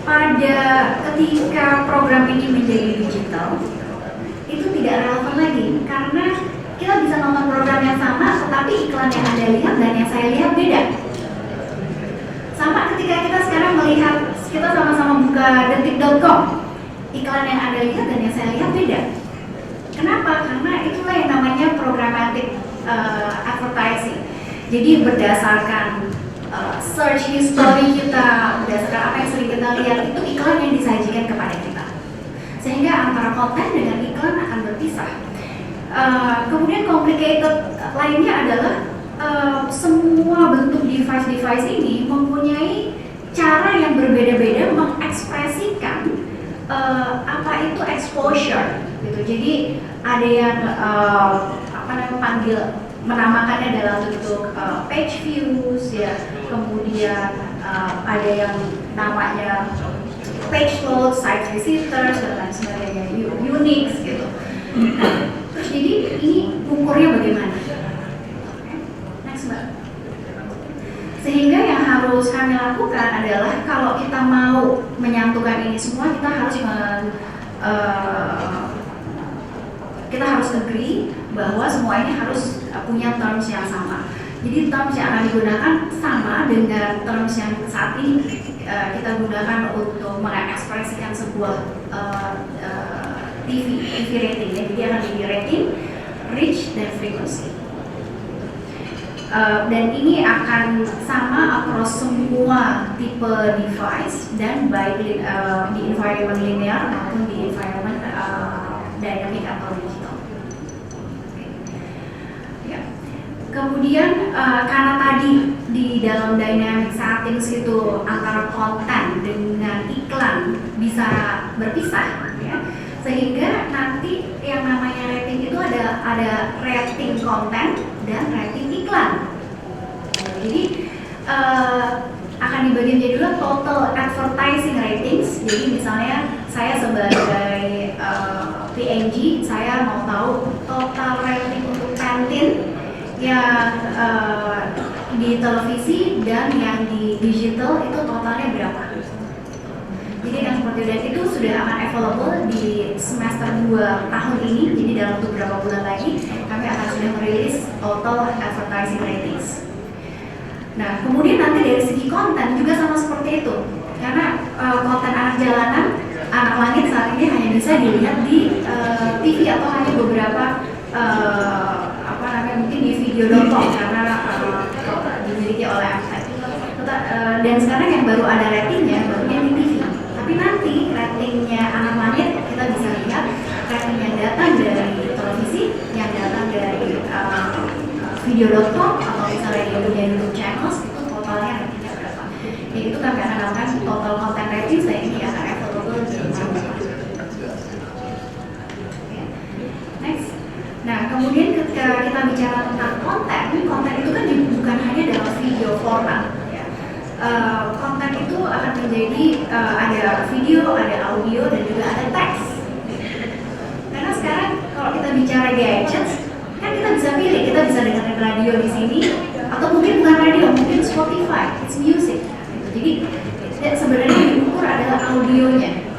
pada ketika program ini menjadi digital, itu tidak relevan lagi, karena kita bisa nonton program yang sama, tetapi iklan yang Anda lihat dan yang saya lihat beda. Sama ketika kita sekarang melihat, kita sama-sama buka detik.com, iklan yang Anda lihat dan yang saya lihat beda. Kenapa? Karena itulah yang namanya programmatic advertising. Jadi berdasarkan search history kita, berdasarkan apa yang sering kita lihat, itu iklan yang disajikan kepada kita. Sehingga antara konten dengan iklan akan berpisah. Kemudian complicated lainnya adalah semua bentuk device ini mempunyai cara yang berbeda-beda mengekspresikan apa itu exposure gitu. Jadi ada yang menamakannya dalam bentuk page views, ya. Kemudian ada yang namanya page load, site visitors dan lain sebagainya, Unix gitu. Nah, terus jadi ini ukurnya bagaimana? Next, Mbak. Sehingga yang harus kami lakukan adalah kalau kita mau menyatukan ini semua, kita harus agree bahwa semua ini harus punya terms yang sama. Jadi terms yang akan digunakan sama dengan terms yang saat ini kita gunakan untuk mengekspresikan sebuah TV rating. Jadi dia akan di rating, reach, dan frequency. Dan ini akan sama across semua tipe device dan baik di environment linear maupun di environment dynamic atau digital. Kemudian karena tadi di dalam dynamic settings itu antara konten dengan iklan bisa berpisah, ya, sehingga nanti yang namanya rating itu ada rating konten dan rating iklan. Jadi akan dibagi menjadi dua total advertising ratings. Jadi misalnya saya sebagai PNG, saya mau tahu total rating untuk Pantene yang di televisi dan yang di digital itu totalnya berapa. Jadi yang seperti itu sudah akan available di semester 2 tahun ini. Jadi dalam beberapa bulan lagi kami akan sudah merilis total advertising ratings. Nah, kemudian nanti dari segi konten juga sama seperti itu. Karena konten anak jalanan, anak langit saat ini hanya bisa dilihat di TV atau hanya beberapa mungkin di video.com karena dimiliki oleh Amtech. Dan sekarang yang baru ada ratingnya barunya di TV. Tapi nanti ratingnya anak langit kita bisa lihat rating yang datang dari televisi, yang datang dari video.com atau misalnya dia punya YouTube channels, itu totalnya ratingnya berapa. Jadi itu kami akan lakukan total content rating, saya ini akan available di next. Nah, kemudian ketika kita bicara tentang konten itu kan bukan hanya dalam video format, ya. Konten itu akan menjadi ada video, ada audio, dan juga ada teks. Karena sekarang kalau kita bicara gadgets, kan kita bisa pilih, kita bisa dengerin radio di sini, atau mungkin bukan radio, mungkin Spotify, it's music. Jadi sebenarnya yang diukur adalah audionya.